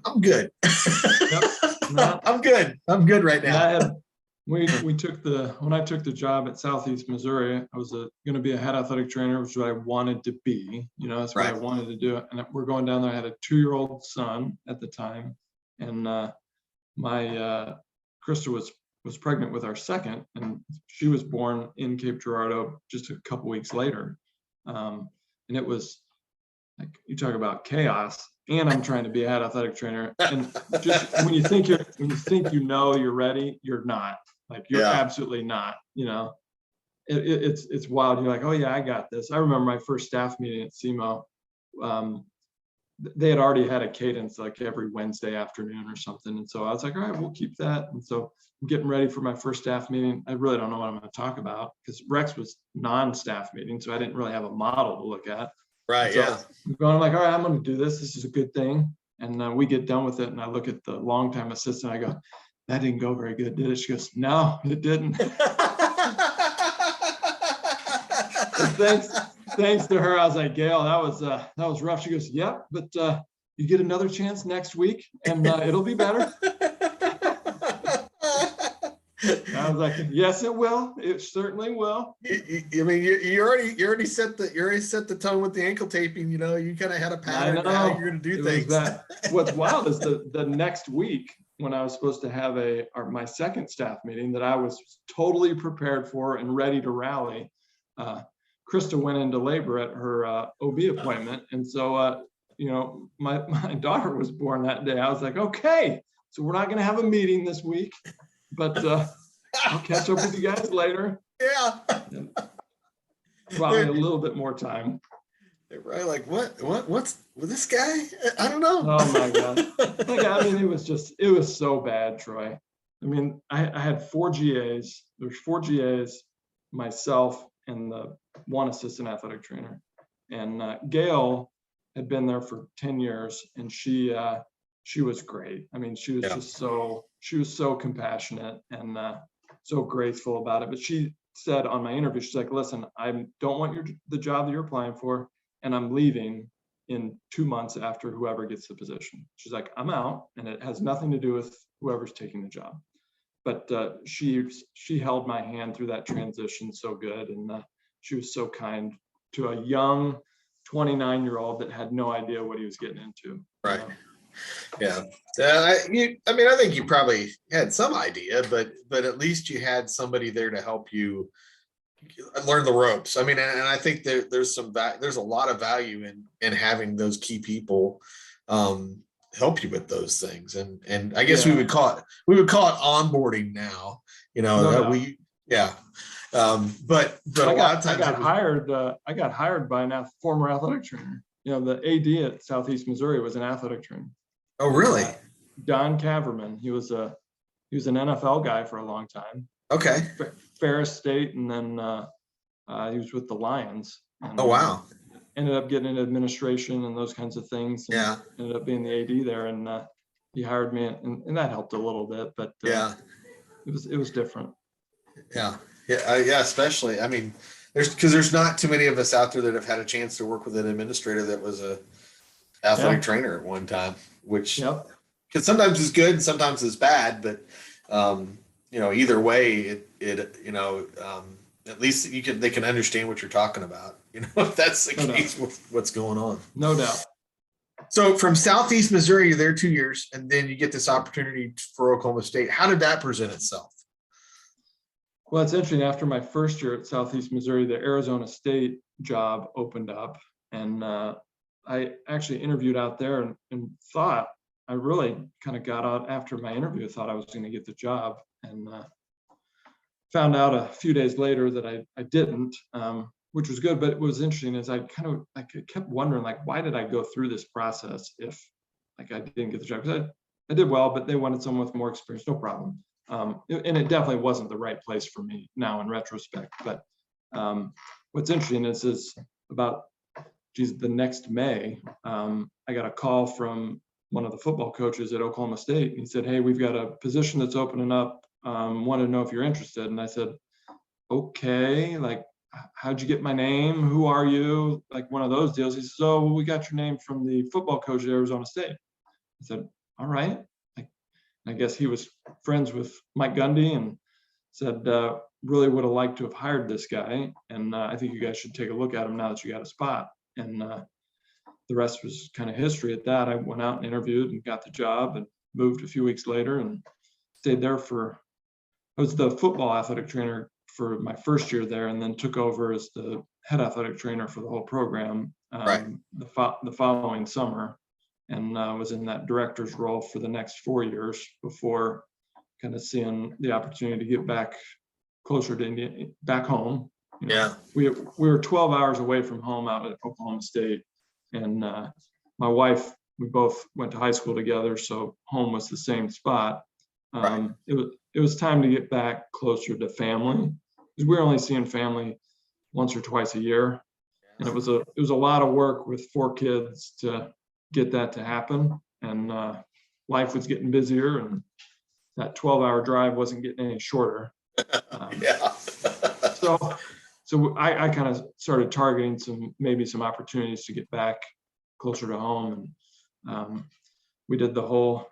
Speaker 3: I'm good. I'm good right now.
Speaker 2: When I took the job at Southeast Missouri, I was going to be a head athletic trainer, which is what I wanted to be. That's what I wanted to do. And we're going down there. I had a 2-year-old son at the time, and my Krista was pregnant with our second, and she was born in Cape Girardeau just a couple weeks later. And it was like, you talk about chaos. And I'm trying to be a head athletic trainer, and just when you think you're ready, you're not. Like you're absolutely not. It's wild. You're like, oh yeah, I got this. I remember my first staff meeting at SEMO. They had already had a cadence like every Wednesday afternoon or something, and so I was like, all right, we'll keep that. And so I'm getting ready for my first staff meeting. I really don't know what I'm going to talk about, because Rex was non-staff meeting, so I didn't really have a model to look at.
Speaker 3: Right.
Speaker 2: So I'm like, all right, I'm going to do this. This is a good thing. And we get done with it. And I look at the longtime assistant. I go, that didn't go very good, did it? She goes, no, it didn't. Thanks to her, I was like, Gail, that was rough. She goes, yep, but you get another chance next week, and it'll be better. I was like, yes, it will. It certainly will.
Speaker 3: I mean, you already set the tone with the ankle taping. You kind of had a pattern of how you're going to do things.
Speaker 2: What's wild is the next week, when I was supposed to have my second staff meeting that I was totally prepared for and ready to rally, Krista went into labor at her OB appointment, and so my daughter was born that day. I was like, okay, so we're not going to have a meeting this week, but I'll catch up with you guys later.
Speaker 3: Yeah.
Speaker 2: Probably a little bit more time.
Speaker 3: They're probably like, what's with this guy? I don't know.
Speaker 2: Oh my God. I mean, it was so bad, Troy. I mean, I had 4 GAs. There's 4 GAs, myself, and the one assistant athletic trainer. And Gail had been there for 10 years, and she was great. I mean, she was just so compassionate, and so graceful about it. But she said on my interview, she's like, listen, I don't want the job that you're applying for, and I'm leaving in 2 months after whoever gets the position. She's like, I'm out, and it has nothing to do with whoever's taking the job. But she held my hand through that transition so good, and she was so kind to a young 29-year-old that had no idea what he was getting into.
Speaker 3: Right. Yeah. I mean, I think you probably had some idea, but at least you had somebody there to help you learn the ropes. I mean, and I think there's a lot of value in having those key people help you with those things. And I guess we would call it onboarding now, but a lot of times
Speaker 2: I got hired by a former athletic trainer. The AD at Southeast Missouri was an athletic trainer.
Speaker 3: Oh, really?
Speaker 2: Don Caverman. He was an NFL guy for a long time.
Speaker 3: Okay.
Speaker 2: Ferris State, and then he was with the Lions. And,
Speaker 3: oh, wow.
Speaker 2: Ended up getting into administration and those kinds of things. And
Speaker 3: yeah.
Speaker 2: Ended up being the AD there, and he hired me, and that helped a little bit. But it was different.
Speaker 3: Yeah. Yeah. Especially, I mean, there's not too many of us out there that have had a chance to work with an administrator that was a athletic trainer at one time, which because sometimes is good and sometimes is bad, but either way, at least they can understand what you're talking about, if that's the case with what's going on.
Speaker 2: No doubt.
Speaker 3: So from Southeast Missouri, you're there 2 years, and then you get this opportunity for Oklahoma State. How did that present itself?
Speaker 2: Well, it's interesting. After my first year at Southeast Missouri, the Arizona State job opened up, and I actually interviewed out there and thought I really kind of got out after my interview. I thought I was going to get the job, and found out a few days later that I didn't, which was good. But it was interesting as I kept wondering, why did I go through this process if I didn't get the job? Because I did well, but they wanted someone with more experience. No problem. And it definitely wasn't the right place for me now in retrospect. But what's interesting is about the next May, I got a call from one of the football coaches at Oklahoma State. And he said, hey, we've got a position that's opening up. Want to know if you're interested. And I said, okay, how'd you get my name? Who are you? One of those deals. He says, oh, well, we got your name from the football coach at Arizona State. I said, all right. I guess he was friends with Mike Gundy and said, really would have liked to have hired this guy. And I think you guys should take a look at him now that you got a spot. And the rest was kind of history at that. I went out and interviewed and got the job and moved a few weeks later and stayed there I was the football athletic trainer for my first year there, and then took over as the head athletic trainer for the whole program the following summer. And was in that director's role for the next 4 years before kind of seeing the opportunity to get back closer to India, back home. We were 12 hours away from home out at Oklahoma State, and my wife, we both went to high school together, so home was the same spot. It was time to get back closer to family, because we were only seeing family once or twice a year, and it was a lot of work with 4 kids to get that to happen, and life was getting busier, and that 12-hour drive wasn't getting any shorter. So I kind of started targeting some opportunities to get back closer to home, and we did the whole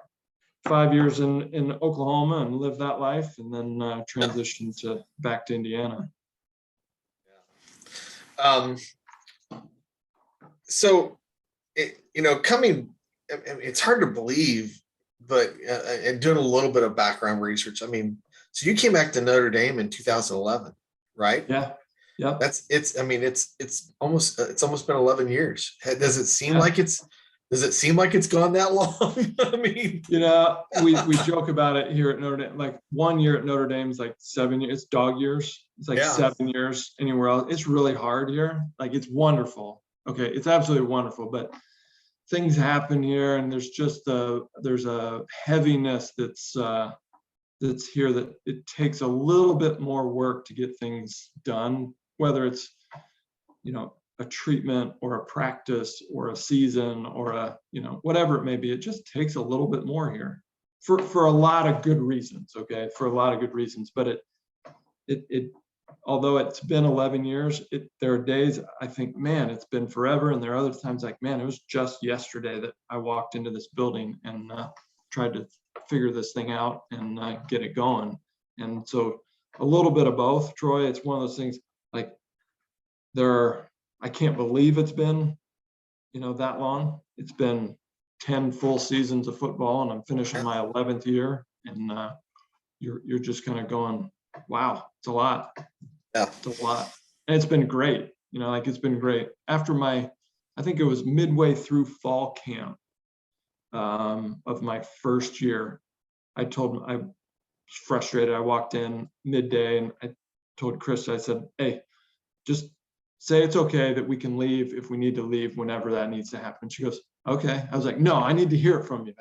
Speaker 2: 5 years in Oklahoma and lived that life, and then transitioned back to Indiana.
Speaker 3: So it's hard to believe, but and doing a little bit of background research, so you came back to Notre Dame in 2011, right?
Speaker 2: Yeah.
Speaker 3: It's almost been 11 years. Does it seem like it's gone that long?
Speaker 2: We joke about it here at Notre Dame. 1 year at Notre Dame is 7 years. It's dog years. It's 7 years anywhere else. It's really hard here. It's wonderful. Okay, it's absolutely wonderful, but things happen here, and there's a heaviness that's here that it takes a little bit more work to get things done, whether it's a treatment or a practice or a season or whatever it may be. It just takes a little bit more here for a lot of good reasons. Okay, for a lot of good reasons, but although it's been 11 years, there are days I think, man, it's been forever. And there are other times like, man, it was just yesterday that I walked into this building and tried to figure this thing out and get it going. And so a little bit of both, Troy. It's one of those things like I can't believe it's been, that long. It's been 10 full seasons of football, and I'm finishing my 11th year. And you're just kind of going, wow, it's a lot.
Speaker 3: Yeah.
Speaker 2: It's a lot. And it's been great. It's been great. After I think it was midway through fall camp of my first year, I was frustrated. I walked in midday and I told Krista, I said, hey, just say it's okay that we can leave if we need to leave whenever that needs to happen. She goes, okay. I was like, no, I need to hear it from you.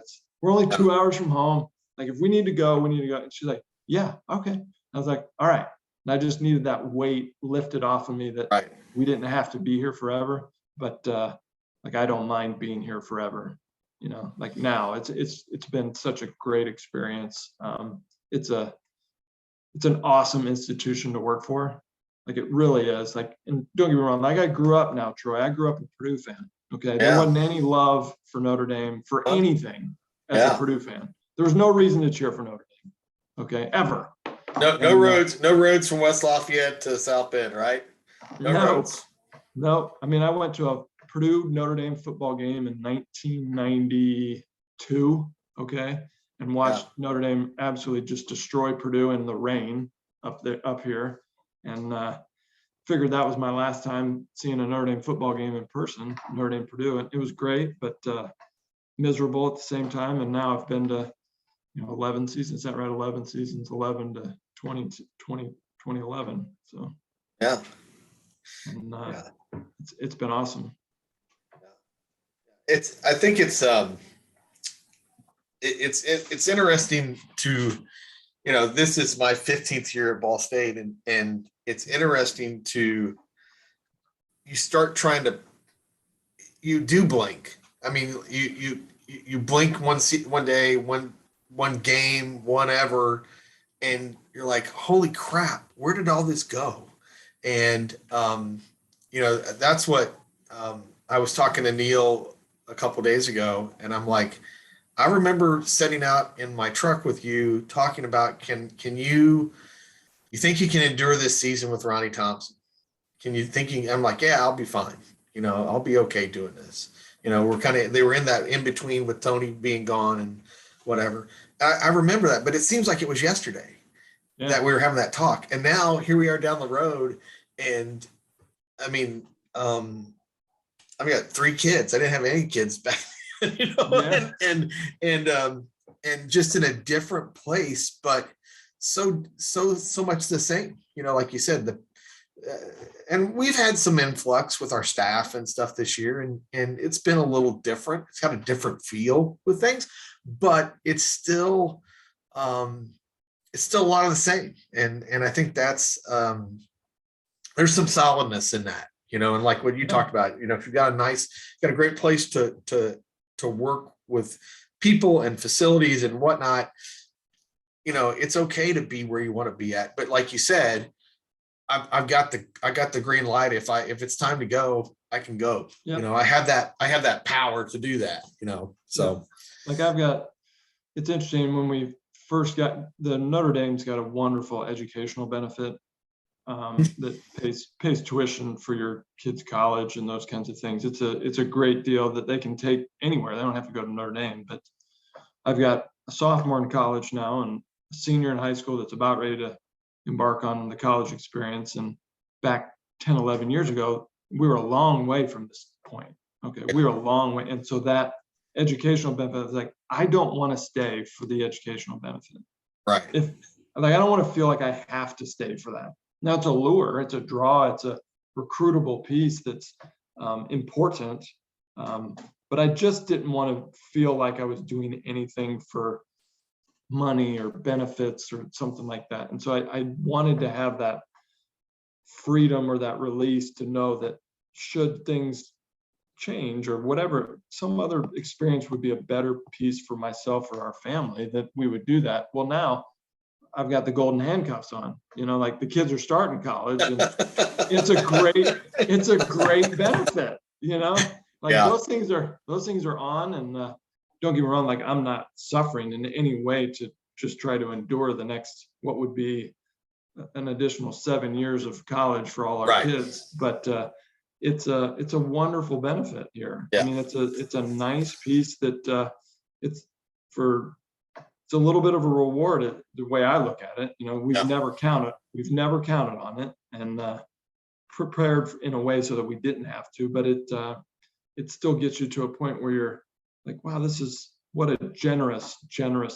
Speaker 2: We're only 2 hours from home. Like, if we need to go, we need to go. And she's like, yeah, okay. I was like, all right. And I just needed that weight lifted off of me that we didn't have to be here forever. But I don't mind being here forever. Like now it's been such a great experience. It's an awesome institution to work for. Like, it really is. Like, and don't get me wrong, like, I grew up now, Troy. I grew up a Purdue fan. Okay. There wasn't any love for Notre Dame for anything as a Purdue fan. There was no reason to cheer for Notre Dame. Okay. Ever.
Speaker 3: No roads from West Lafayette to South Bend, right? No roads.
Speaker 2: No. I mean, I went to a Purdue Notre Dame football game in 1992. Okay. And watched Notre Dame absolutely just destroy Purdue in the rain up here. And figured that was my last time seeing a Notre Dame football game in person, Notre Dame Purdue. And it was great, but miserable at the same time. And now I've been to 11 seasons. Is that right? 11 seasons, 11 to 2011. So
Speaker 3: yeah,
Speaker 2: and it's been awesome.
Speaker 3: I think it's interesting to, this is my 15th year at Ball State, and it's interesting to, you start trying to, you do blink. I mean, you blink one day, one game, whatever, and you're like, holy crap, where did all this go? And that's what I was talking to Neil a couple days ago, and I'm like, I remember setting out in my truck with you talking about, can you think you can endure this season with Ronnie Thompson? I'm like, yeah, I'll be fine. I'll be okay doing this. They were in that in between with Tony being gone and whatever. I remember that, but it seems like it was yesterday that we were having that talk. And now here we are down the road. And I mean, I've got 3 kids. I didn't have any kids back then, and just in a different place, but so much the same, like you said, and we've had some influx with our staff and stuff this year, and it's been a little different. It's got a different feel with things, but it's still a lot of the same. And I think that's, there's some solidness in that, and like what you talked about, if you've got a great place to work with people and facilities and whatnot, it's okay to be where you want to be at. But like you said, I got the green light. If it's time to go, I can go. Yep. I have that power to do that, so
Speaker 2: like it's interesting when we first got the Notre Dame's got a wonderful educational benefit that pays tuition for your kids' college and those kinds of things. It's a great deal that they can take anywhere. They don't have to go to Notre Dame. But I've got a sophomore in college now and a senior in high school that's about ready to embark on the college experience. And back 10, 11 years ago, we were a long way from this point. Okay, we were a long way. And so that educational benefit is like, I don't want to stay for the educational benefit.
Speaker 3: Right.
Speaker 2: I don't want to feel like I have to stay for that. Now it's a lure, it's a draw, it's a recruitable piece that's important. But I just didn't want to feel like I was doing anything for money or benefits or something like that. And so I wanted to have that freedom or that release to know that should things change or whatever, some other experience would be a better piece for myself or our family, that we would do that. Well, now I've got the golden handcuffs on, like the kids are starting college, and it's a great benefit, like
Speaker 3: Yeah.
Speaker 2: those things are on. And don't get me wrong, like I'm not suffering in any way to just try to endure the next, what would be an additional 7 years of college for all our
Speaker 3: Right.
Speaker 2: kids. But it's a wonderful benefit here.
Speaker 3: Yeah.
Speaker 2: I mean, it's a nice piece that it's a little bit of a reward, the way I look at it. We've never counted on it, and prepared in a way so that we didn't have to. But it still gets you to a point where you're like, wow, this is what a generous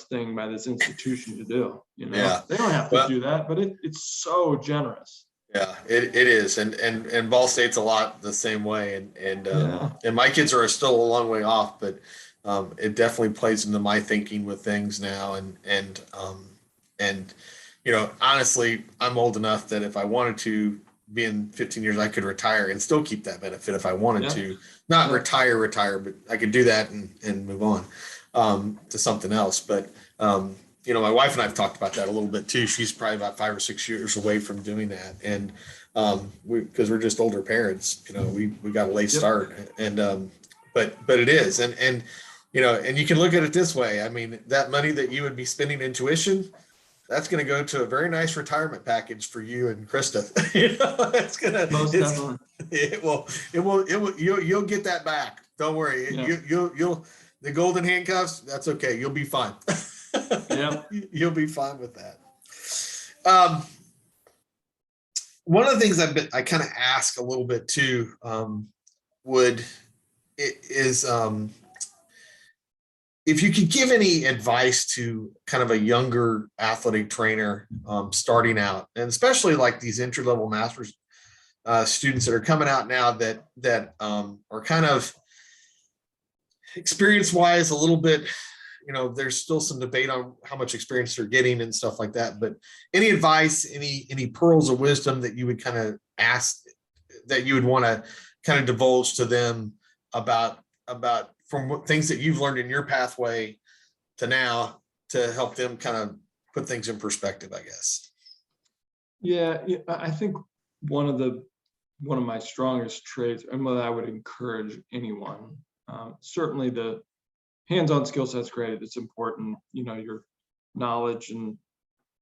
Speaker 2: thing by this institution to do.
Speaker 3: Yeah.
Speaker 2: They don't have to do that, but it's so generous.
Speaker 3: Yeah, it is, and Ball State's a lot the same way, and my kids are still a long way off, but it definitely plays into my thinking with things now, and honestly, I'm old enough that if I wanted to, be in 15 years, I could retire and still keep that benefit if I wanted to. Not retire, but I could do that and move on to something else. But my wife and I've talked about that a little bit too. She's probably about 5 or 6 years away from doing that, and because we're just older parents, we got a late start, and but it is, and you can look at it this way. I mean, that money that you would be spending in tuition, that's going to go to a very nice retirement package for you and Krista. You'll get that back. Don't worry.
Speaker 2: Yeah.
Speaker 3: You'll the golden handcuffs. That's okay. You'll be fine.
Speaker 2: Yeah.
Speaker 3: You'll be fine with that. One of the things I kind of ask a little bit too, if you could give any advice to kind of a younger athletic trainer starting out, and especially like these entry-level master's students that are coming out now that are kind of experience-wise a little bit, there's still some debate on how much experience they're getting and stuff like that. But any advice, any pearls of wisdom that you would kind of ask, that you would want to kind of divulge to them about from things that you've learned in your pathway to now, to help them kind of put things in perspective, I guess.
Speaker 2: Yeah, I think one of my strongest traits, and what I would encourage anyone, certainly the hands-on skill set's great. It's important, your knowledge and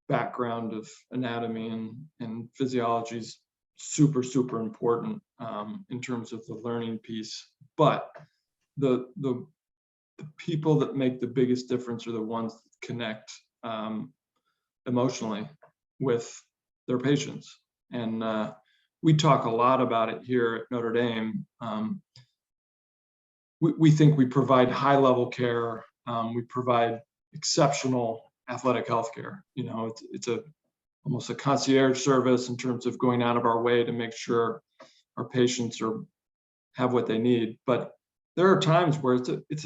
Speaker 2: background of anatomy and physiology is super, super important in terms of the learning piece. But the people that make the biggest difference are the ones that connect emotionally with their patients. And we talk a lot about it here at Notre Dame. We think we provide high-level care. We provide exceptional athletic health care. It's almost a concierge service in terms of going out of our way to make sure our patients have what they need. But there are times where it's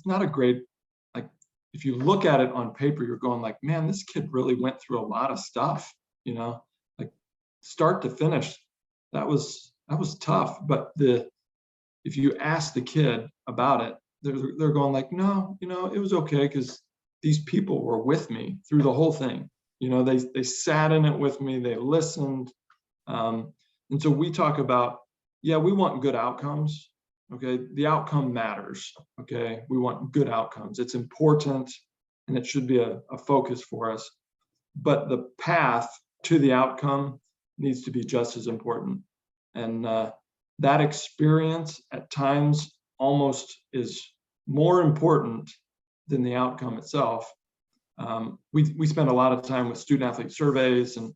Speaker 2: not a great, like, if you look at it on paper, you're going like, man, this kid really went through a lot of stuff, like start to finish. That was tough. But if you ask the kid about it, they're going like, no, it was okay, because these people were with me through the whole thing. They sat in it with me, they listened. And so we talk about, we want good outcomes. Okay, the outcome matters. Okay, we want good outcomes. It's important, and it should be a focus for us. But the path to the outcome needs to be just as important. And that experience at times almost is more important than the outcome itself. We spend a lot of time with student athlete surveys, and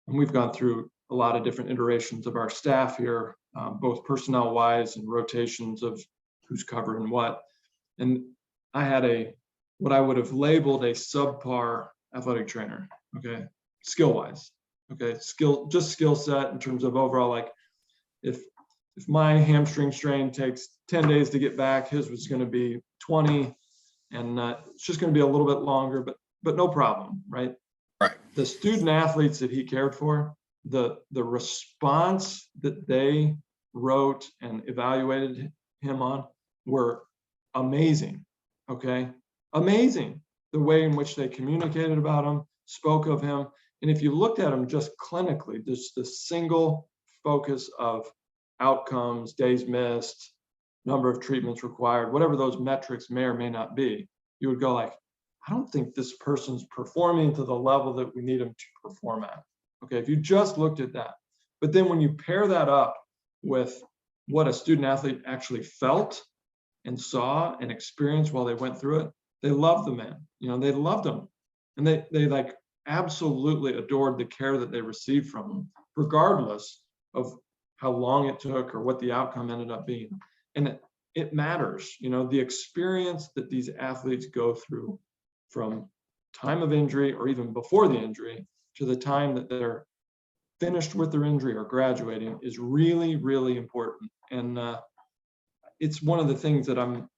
Speaker 2: we've gone through a lot of different iterations of our staff here, both personnel wise and rotations of who's covering what. And I had what I would have labeled a subpar athletic trainer, okay, skill wise, okay, skill set in terms of overall, like if my hamstring strain takes 10 days to get back, his was going to be 20, and it's just going to be a little bit longer, but no problem, right?
Speaker 3: Right.
Speaker 2: The student athletes that he cared for, the response that they wrote and evaluated him on were amazing. Okay, amazing. The way in which they communicated about him, spoke of him. And if you looked at him just clinically, just the single focus of outcomes, days missed, number of treatments required, whatever those metrics may or may not be, you would go like, I don't think this person's performing to the level that we need them to perform at. Okay, if you just looked at that. But then when you pair that up with what a student athlete actually felt and saw and experienced while they went through it, they loved the man. They loved him. And they like absolutely adored the care that they received from him, regardless of how long it took or what the outcome ended up being. And it matters, the experience that these athletes go through from time of injury or even before the injury to the time that they're finished with their injury or graduating is really, really important. And it's one of the things that I'm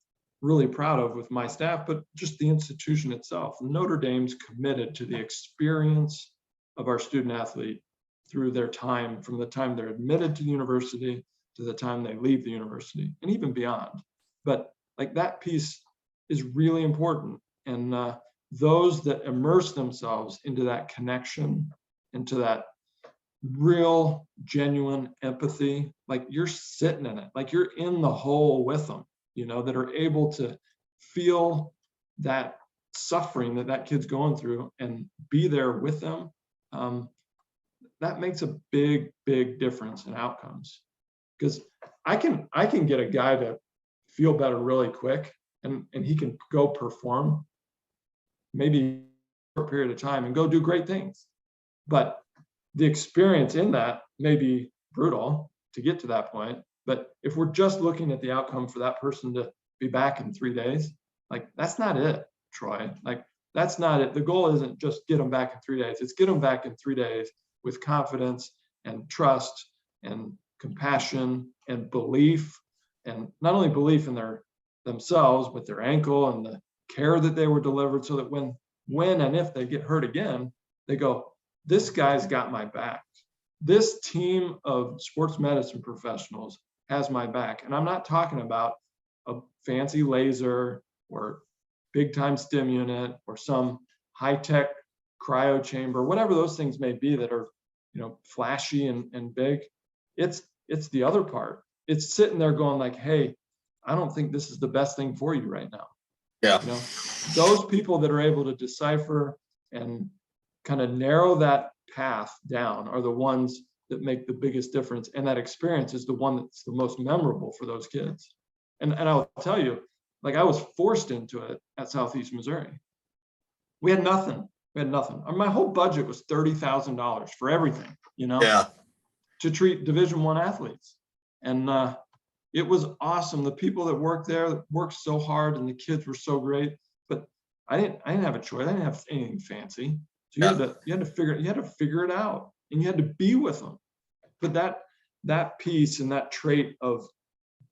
Speaker 2: really proud of with my staff, but just the institution itself. Notre Dame's committed to the experience of our student athlete through their time, from the time they're admitted to the university to the time they leave the university and even beyond. But like that piece is really important. And those that immerse themselves into that connection, into that real, genuine empathy, like you're sitting in it, like you're in the hole with them, that are able to feel that suffering that kid's going through and be there with them. That makes a big, big difference in outcomes. Because I can get a guy to feel better really quick and he can go perform maybe for a period of time and go do great things. But the experience in that may be brutal to get to that point. But if we're just looking at the outcome for that person to be back in 3 days, like that's not it, Troy. Like that's not it. The goal isn't just get them back in 3 days. It's get them back in 3 days with confidence and trust and compassion and belief, and not only belief in themselves, but their ankle and the care that they were delivered, so that when and if they get hurt again, they go, this guy's got my back. This team of sports medicine professionals has my back. And I'm not talking about a fancy laser or big time stim unit or some high-tech cryo chamber, whatever those things may be that are, flashy and big. It's the other part. It's sitting there going like, hey, I don't think this is the best thing for you right now.
Speaker 3: Yeah.
Speaker 2: Those people that are able to decipher and kind of narrow that path down are the ones that make the biggest difference. And that experience is the one that's the most memorable for those kids. And I'll tell you, like I was forced into it at Southeast Missouri. We had nothing. My whole budget was $30,000 for everything, to treat Division I athletes. And it was awesome. The people that worked there worked so hard and the kids were so great, but I didn't have a choice. I didn't have anything fancy. So you had to figure it out, and you had to be with them. But that piece and that trait of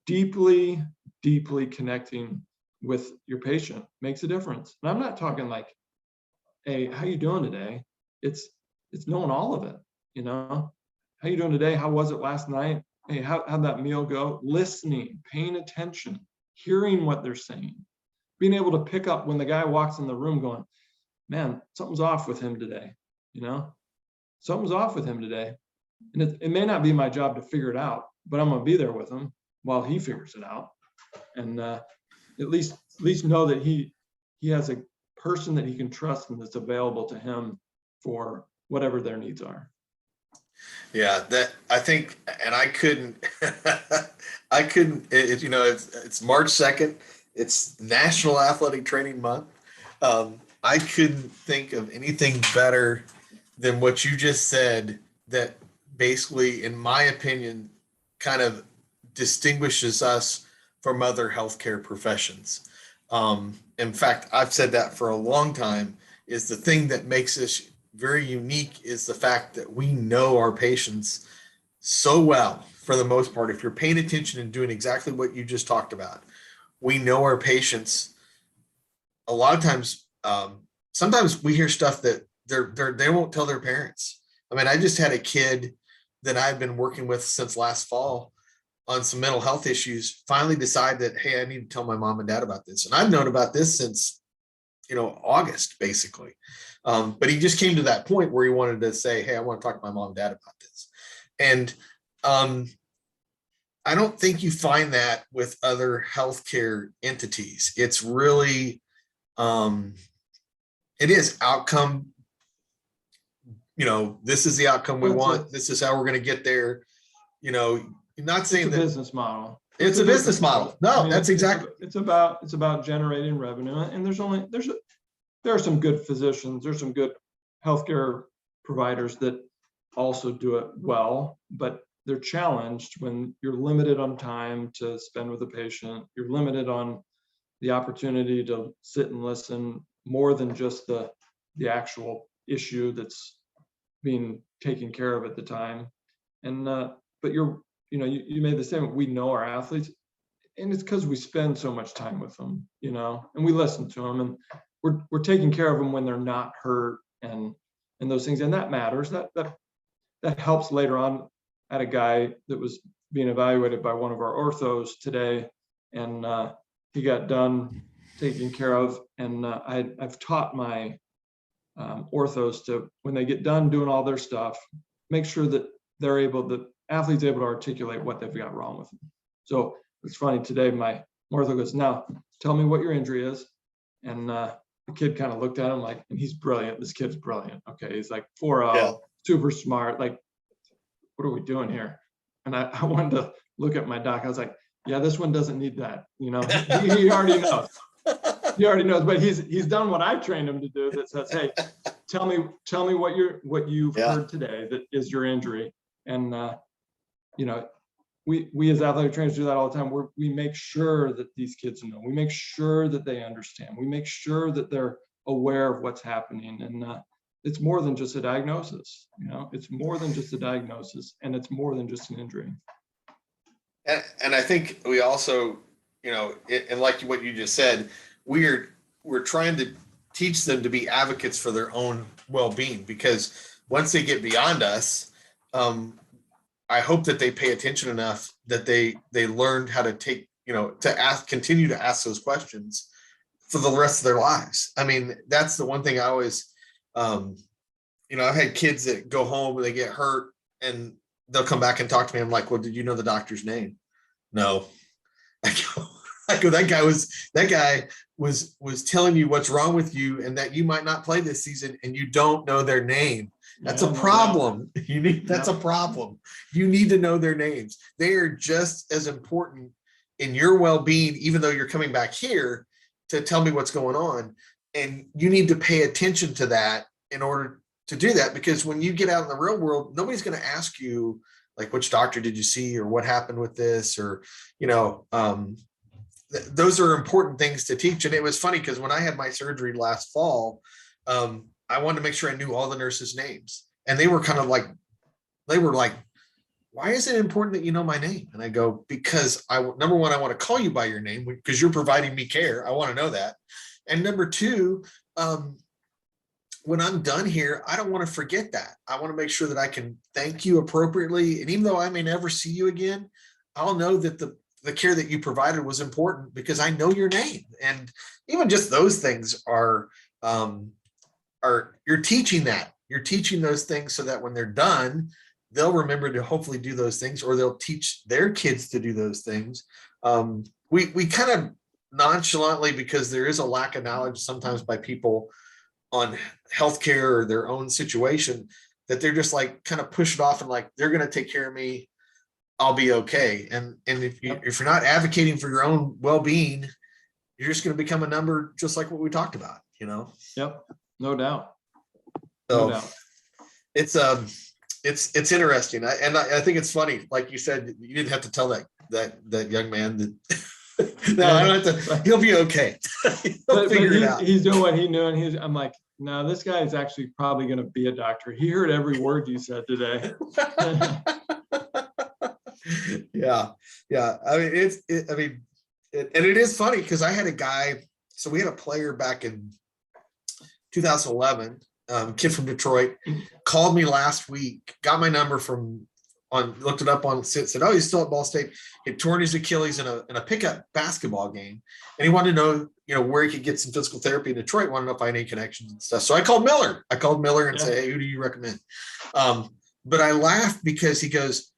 Speaker 2: deeply, deeply connecting with your patient makes a difference. And I'm not talking like, hey, how you doing today? It's knowing all of it, How you doing today? How was it last night? Hey, how'd that meal go? Listening, paying attention, hearing what they're saying, being able to pick up when the guy walks in the room going, man, something's off with him today, something's off with him today. And it may not be my job to figure it out, but I'm going to be there with him while he figures it out. And at least know that he has a person that he can trust and that's available to him for whatever their needs are.
Speaker 3: Yeah, that I think, and I couldn't, it's March 2nd. It's National Athletic Training Month. I couldn't think of anything better than what you just said that basically, in my opinion, kind of distinguishes us from other healthcare professions. In fact, I've said that for a long time, is the thing that makes us very unique is the fact that we know our patients so well, for the most part. If you're paying attention and doing exactly what you just talked about, we know our patients. A lot of times, sometimes we hear stuff that they won't tell their parents. I mean, I just had a kid that I've been working with since last fall on some mental health issues finally decide that, hey, I need to tell my mom and dad about this. And I've known about this since, August, basically. But he just came to that point where he wanted to say, hey, I want to talk to my mom and dad about this. And I don't think you find that with other healthcare entities. It's really, it is outcome. This is the outcome we want. This is how we're going to get there. You're not saying that
Speaker 2: business model.
Speaker 3: It's a business model. No, that's exactly.
Speaker 2: It's about generating revenue. And there are some good physicians. There's some good healthcare providers that also do it well, but they're challenged when you're limited on time to spend with a patient. You're limited on the opportunity to sit and listen more than just the actual issue that's being taken care of at the time. And but you made the statement, we know our athletes, and it's because we spend so much time with them, and we listen to them, and we're taking care of them when they're not hurt and those things, and that matters. That helps later on. I had a guy that was being evaluated by one of our orthos today, and he got done taken care of, and I've taught my orthos to, when they get done doing all their stuff, make sure that the athlete's able to articulate what they've got wrong with them. So it's funny, today my ortho goes, now tell me what your injury is. And the kid kind of looked at him like, and he's brilliant. This kid's brilliant. Okay. He's like 4.0, super smart. Like, what are we doing here? And I wanted to look at my doc. I was like, yeah, this one doesn't need that. He already knows. He already knows, but he's done what I trained him to do, that says, hey, tell me what you've heard today that is your injury. And we as athletic trainers do that all the time. We make sure that these kids know. We make sure that they understand. We make sure that they're aware of what's happening. And it's more than just a diagnosis. It's more than just a diagnosis, and it's more than just an injury.
Speaker 3: And I think we also, and like what you just said, we're trying to teach them to be advocates for their own well-being, because once they get beyond us, I hope that they pay attention enough that they learned how to take, continue to ask those questions for the rest of their lives. I mean, that's the one thing I always, I've had kids that go home and they get hurt and they'll come back and talk to me. I'm like, well, did you know the doctor's name? No. I go, that guy was telling you what's wrong with you and that you might not play this season, and you don't know their name. That's a problem. That's a problem. You need to know their names. They are just as important in your well-being, even though you're coming back here to tell me what's going on. And you need to pay attention to that in order to do that, because when you get out in the real world, nobody's going to ask you, like, which doctor did you see, or what happened with this, or, those are important things to teach. And it was funny because when I had my surgery last fall, I wanted to make sure I knew all the nurses' names, and they were like, why is it important that you know my name? And I go, because number one, I want to call you by your name because you're providing me care. I want to know that. And number two, when I'm done here, I don't want to forget that. I want to make sure that I can thank you appropriately. And even though I may never see you again, I'll know that the care that you provided was important because I know your name. And even just those things are you're teaching that. You're teaching those things so that when they're done, they'll remember to hopefully do those things, or they'll teach their kids to do those things. We kind of nonchalantly, because there is a lack of knowledge sometimes by people on healthcare or their own situation, that they're just like kind of push it off and like, they're going to take care of me, I'll be okay. And if you're not advocating for your own well-being, you're just going to become a number, just like what we talked about,
Speaker 2: Yep. No doubt.
Speaker 3: So
Speaker 2: no doubt.
Speaker 3: It's interesting. I think it's funny. Like you said, you didn't have to tell that young man that no, I don't have to, he'll be okay.
Speaker 2: But he's doing what he knew. And I'm like, no, this guy is actually probably going to be a doctor. He heard every word you said today.
Speaker 3: Yeah. I mean, it is funny because I had a guy. So we had a player back in 2011, kid from Detroit, called me last week, got my number from looked it up on, said, oh, he's still at Ball State. He torn his Achilles in a pickup basketball game. And he wanted to know, where he could get some physical therapy in Detroit, wanted to know if I had any connections and stuff. So I called Miller and said, hey, who do you recommend? But I laughed because he goes,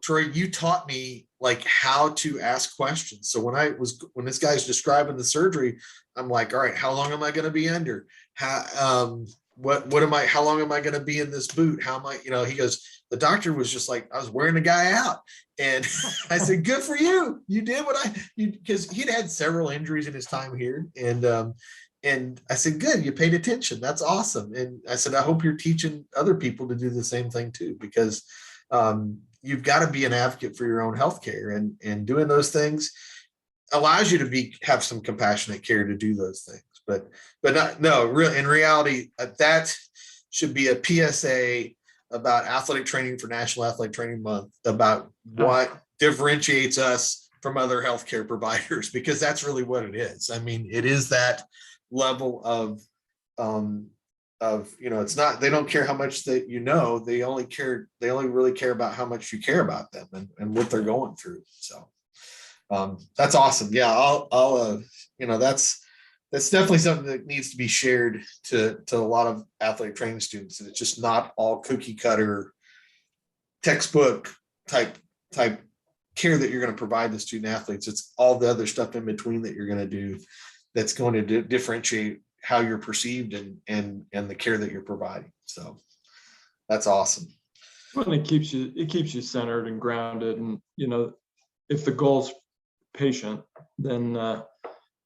Speaker 3: Troy, you taught me like how to ask questions. So when this guy's describing the surgery, I'm like, all right, how long am I going to be under? How long am I going to be in this boot? How am I, he goes, the doctor was just like, I was wearing the guy out. And I said, good for you. You did because he'd had several injuries in his time here. And I said, good, you paid attention. That's awesome. And I said, I hope you're teaching other people to do the same thing too, because you've got to be an advocate for your own healthcare, and doing those things allows you to have some compassionate care to do those things. But in reality, that should be a PSA about athletic training for National Athletic Training Month, about what differentiates us from other healthcare providers, because that's really what it is. I mean, it is that level of it's not, they don't care how much that they only really care about how much you care about them and what they're going through. So that's awesome. Yeah, I'll that's definitely something that needs to be shared to a lot of athletic training students. And it's just not all cookie cutter textbook type care that you're going to provide the student athletes. It's all the other stuff in between that you're going to do that's going to differentiate how you're perceived and the care that you're providing. So that's awesome.
Speaker 2: Well, it keeps you centered and grounded. And, if the goal's patient, then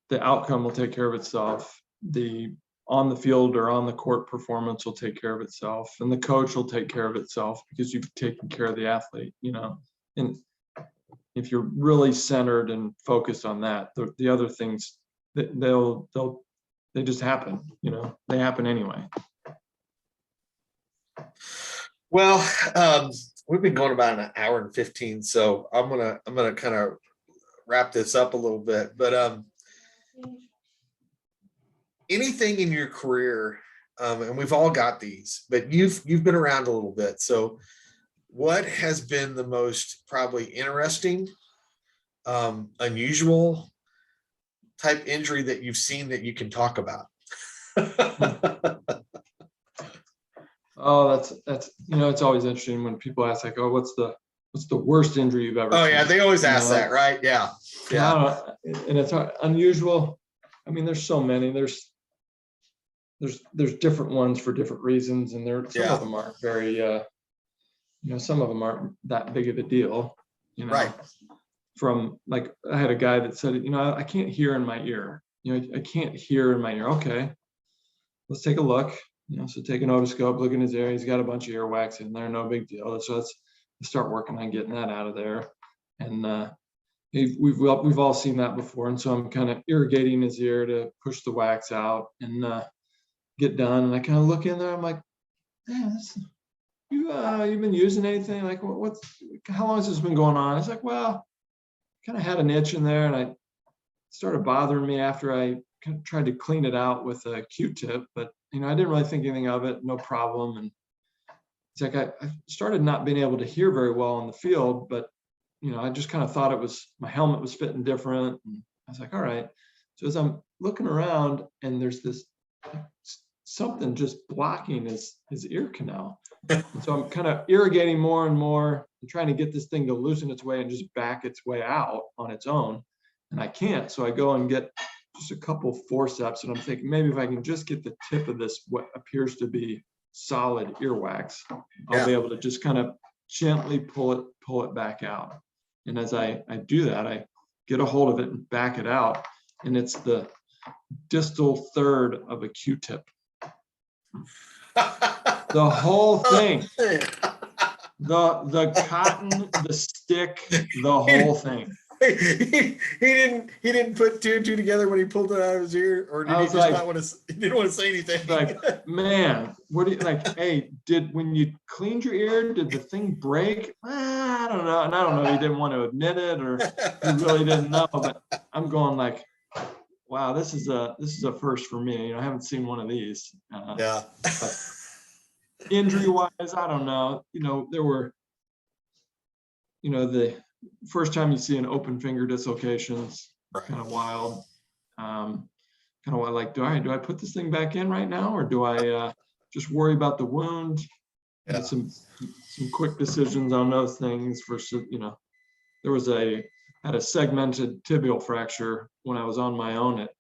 Speaker 2: the outcome will take care of itself. The on the field or on the court performance will take care of itself, and the coach will take care of itself because you've taken care of the athlete, and if you're really centered and focused on that, the other things, they just happen, they happen anyway.
Speaker 3: Well, we've been going about an hour and 15, so I'm gonna kind of wrap this up a little bit, but anything in your career, and we've all got these, but you've been around a little bit. So what has been the most probably interesting, unusual type injury that you've seen that you can talk about?
Speaker 2: Oh, that's it's always interesting when people ask like, oh, what's the worst injury you've ever seen?
Speaker 3: Yeah, they always ask that, right? Yeah.
Speaker 2: And it's unusual. I mean, there's so many. There's different ones for different reasons, and some of them aren't very some of them aren't that big of a deal,
Speaker 3: Right.
Speaker 2: From like, I had a guy that said, I can't hear in my ear. I can't hear in my ear. Okay, let's take a look. So take an otoscope, look in his ear. He's got a bunch of earwax in there, no big deal. So let's start working on getting that out of there. And we've all seen that before. And so I'm kind of irrigating his ear to push the wax out and get done. And I kind of look in there. I'm like, man, you've been using anything? Like, how long has this been going on? It's like, well, kind of had an itch in there, and it started bothering me after I kind of tried to clean it out with a Q-tip, but I didn't really think anything of it, no problem. And it's like I started not being able to hear very well on the field, but I just kind of thought it was my helmet was fitting different. And I was like, all right. So as I'm looking around, and there's this something just blocking his ear canal. And so I'm kind of irrigating more and more and trying to get this thing to loosen its way and just back its way out on its own. And I can't. So I go and get just a couple forceps, and I'm thinking maybe if I can just get the tip of this, what appears to be solid earwax, I'll be able to just kind of gently pull it back out. And as I do that, I get a hold of it and back it out. And it's the distal third of a Q-tip. The whole thing. The cotton, the stick, the whole thing.
Speaker 3: He didn't put two and two together when he pulled it out of his ear, or did he just not want to? He didn't want to say anything.
Speaker 2: Like, man, what do you like? Hey, when you cleaned your ear, did the thing break? I don't know, and I don't know if he didn't want to admit it or he really didn't know. But I'm going like, wow, this is a first for me. I haven't seen one of these. Injury wise, I don't know. There were the first time you see an open finger dislocations,
Speaker 3: Right.
Speaker 2: kind of wild. Kind of like, do I put this thing back in right now, or do I just worry about the wound?
Speaker 3: Yeah.
Speaker 2: Some quick decisions on those things versus, there was had a segmented tibial fracture when I was on my own at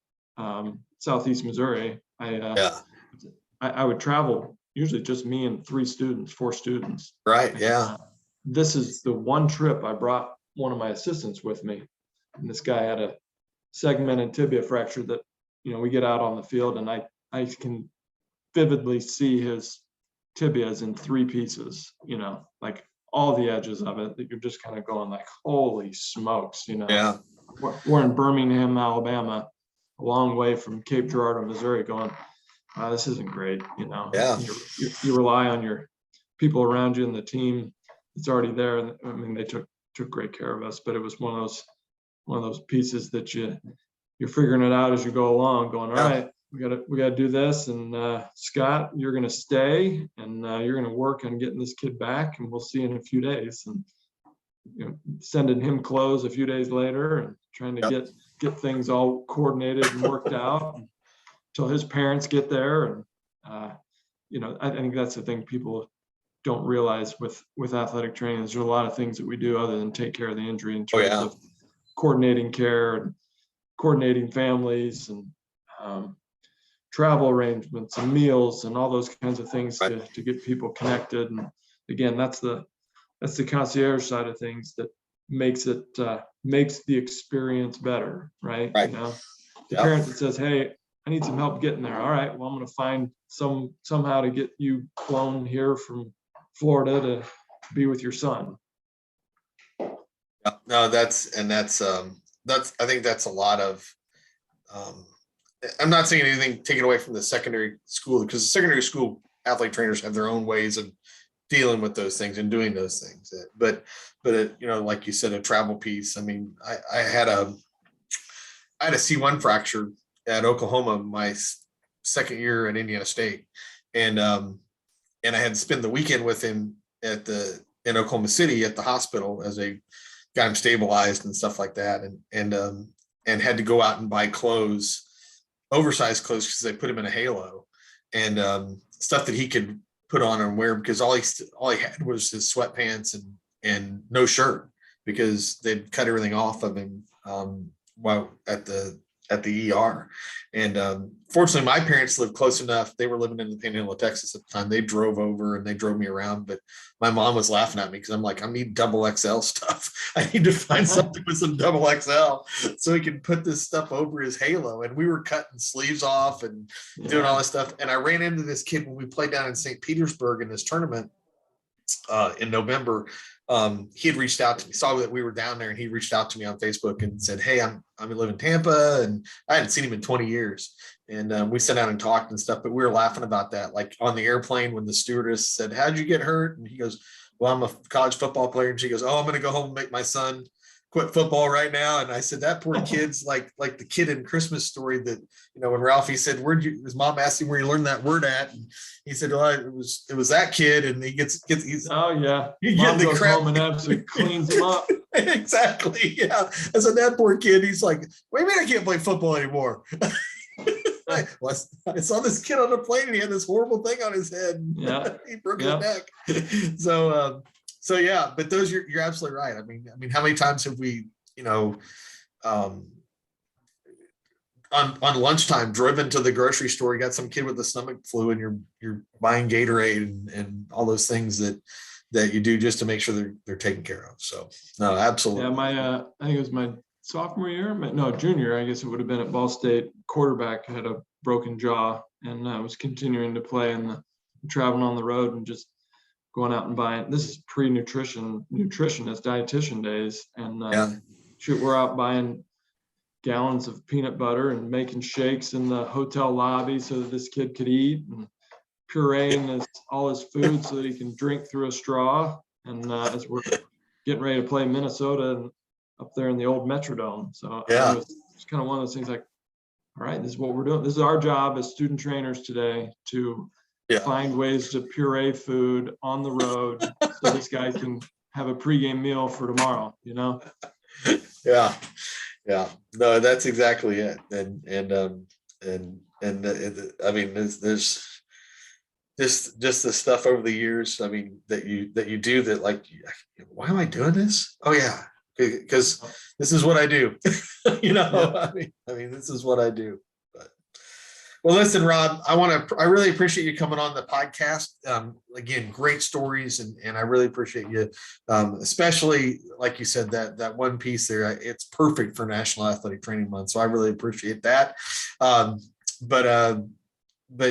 Speaker 2: Southeast Missouri. I would travel, usually just me and 4 students.
Speaker 3: Right. Yeah.
Speaker 2: This is the one trip I brought one of my assistants with me. And this guy had a segmented tibia fracture that, we get out on the field and I can vividly see his tibias in 3 pieces, like all the edges of it, that you're just kind of going like, holy smokes,
Speaker 3: Yeah.
Speaker 2: We're in Birmingham, Alabama, a long way from Cape Girardeau, Missouri, going, wow, this isn't great.
Speaker 3: Yeah.
Speaker 2: You rely on your people around you and the team that's already there. And I mean, they took great care of us, but it was one of those pieces that you're figuring it out as you go along, going, all right, we gotta do this. And Scott, you're gonna stay and you're gonna work on getting this kid back, and we'll see in a few days. And sending him clothes a few days later and trying to get things all coordinated and worked out until his parents get there. And I think that's the thing people don't realize with athletic training. There's a lot of things that we do other than take care of the injury in terms of coordinating care and coordinating families and travel arrangements and meals and all those kinds of things to get people connected. And again, that's the concierge side of things that makes the experience better, right? The parent that says, hey, I need some help getting there. All right, well, I'm going to find somehow to get you flown here from Florida to be with your son.
Speaker 3: No, that's I think that's a lot of, I'm not saying anything taken away from the secondary school, because the secondary school athlete trainers have their own ways of dealing with those things and doing those things. But like you said, a travel piece. I mean, I had a C1 fracture at Oklahoma my second year at Indiana State, and I had to spend the weekend with him in Oklahoma City at the hospital as they got him stabilized and stuff like that, and had to go out and buy clothes, oversized clothes, because they put him in a halo and stuff that he could put on and wear, because all he had was his sweatpants and no shirt, because they'd cut everything off of him while at the ER. And fortunately, my parents lived close enough. They were living in the Panhandle of Texas at the time. They drove over and they drove me around, but my mom was laughing at me because I'm like, I need double XL stuff. I need to find something with some double XL so he can put this stuff over his halo. And we were cutting sleeves off and doing all this stuff. And I ran into this kid when we played down in St. Petersburg in this tournament in November. He had reached out to me, saw that we were down there, and he reached out to me on Facebook and said, hey, I live in Tampa, and I hadn't seen him in 20 years. And we sat down and talked and stuff, but we were laughing about that. Like on the airplane when the stewardess said, how'd you get hurt? And he goes, well, I'm a college football player. And she goes, oh, I'm going to go home and make my son quit football right now. And I said, that poor kid's like the kid in Christmas Story that, when Ralphie said, his mom asked him where he learned that word at. And he said, well, it was that kid. And he's,
Speaker 2: oh yeah.
Speaker 3: Mom goes
Speaker 2: home and absolutely cleans him up.
Speaker 3: Exactly. Yeah. I said, that poor kid, he's like, what do you mean I can't play football anymore? I saw this kid on the plane and he had this horrible thing on his head.
Speaker 2: Yeah.
Speaker 3: He broke his neck. So yeah, but those you're absolutely right. I mean, how many times have we, on lunchtime driven to the grocery store, you got some kid with the stomach flu and you're buying Gatorade and all those things that you do just to make sure they're taken care of. So no, absolutely.
Speaker 2: Yeah, I think it was my sophomore year, junior, I guess it would have been at Ball State. Quarterback had a broken jaw and I was continuing to play and traveling on the road and just going out and buying. This is pre-nutritionist dietitian days. And we're out buying gallons of peanut butter and making shakes in the hotel lobby so that this kid could eat, and pureeing all his food so that he can drink through a straw. And as we're getting ready to play Minnesota and up there in the old Metrodome. So it's kind of one of those things like, all right, this is what we're doing. This is our job as student trainers today to find ways to puree food on the road so this guy can have a pregame meal for tomorrow, you know?
Speaker 3: Yeah. No, that's exactly it. I mean, there's just the stuff over the years. I mean, that you do that, like, why am I doing this? Oh yeah, because this is what I do. You know, yeah. I mean, this is what I do. But, well, listen, Rob, I really appreciate you coming on the podcast. Again, great stories, and I really appreciate you, especially like you said, that one piece there. It's perfect for National Athletic Training Month, so I really appreciate that. But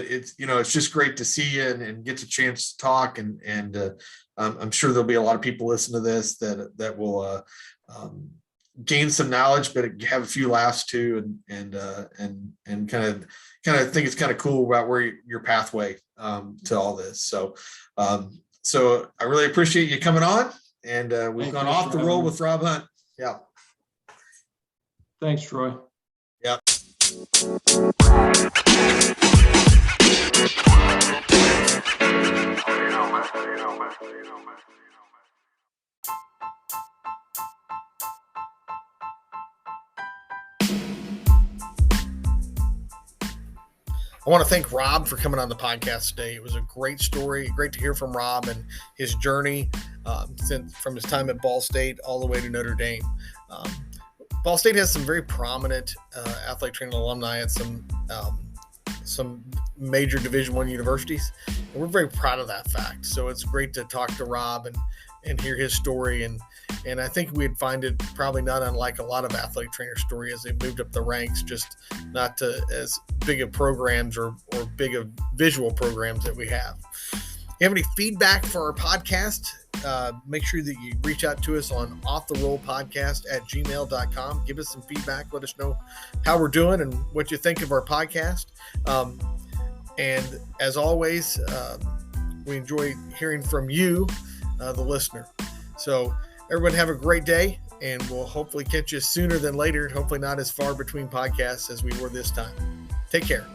Speaker 3: it's, it's just great to see you and get the chance to talk, and I'm sure there'll be a lot of people listening to this that will gain some knowledge, but have a few laughs too, and kind of think it's kind of cool about where your pathway to all this. So I really appreciate you coming on, and we've gone off the roll with Rob Hunt. Yeah.
Speaker 2: Thanks, Troy.
Speaker 3: Yeah.
Speaker 1: I want to thank Rob for coming on the podcast today. It was a great story. Great to hear from Rob and his journey from his time at Ball State all the way to Notre Dame. Ball State has some very prominent athletic training alumni at some major Division I universities, and we're very proud of that fact. So it's great to talk to Rob and hear his story, and I think we'd find it probably not unlike a lot of athletic trainer story as they moved up the ranks, just not to as big of programs or big of visual programs that we have. If you have any feedback for our podcast, make sure that you reach out to us on offtherollpodcast@gmail.com. Give us some feedback. Let us know how we're doing and what you think of our podcast. And as always, we enjoy hearing from you, the listener. So everyone have a great day, and we'll hopefully catch you sooner than later. Hopefully not as far between podcasts as we were this time. Take care.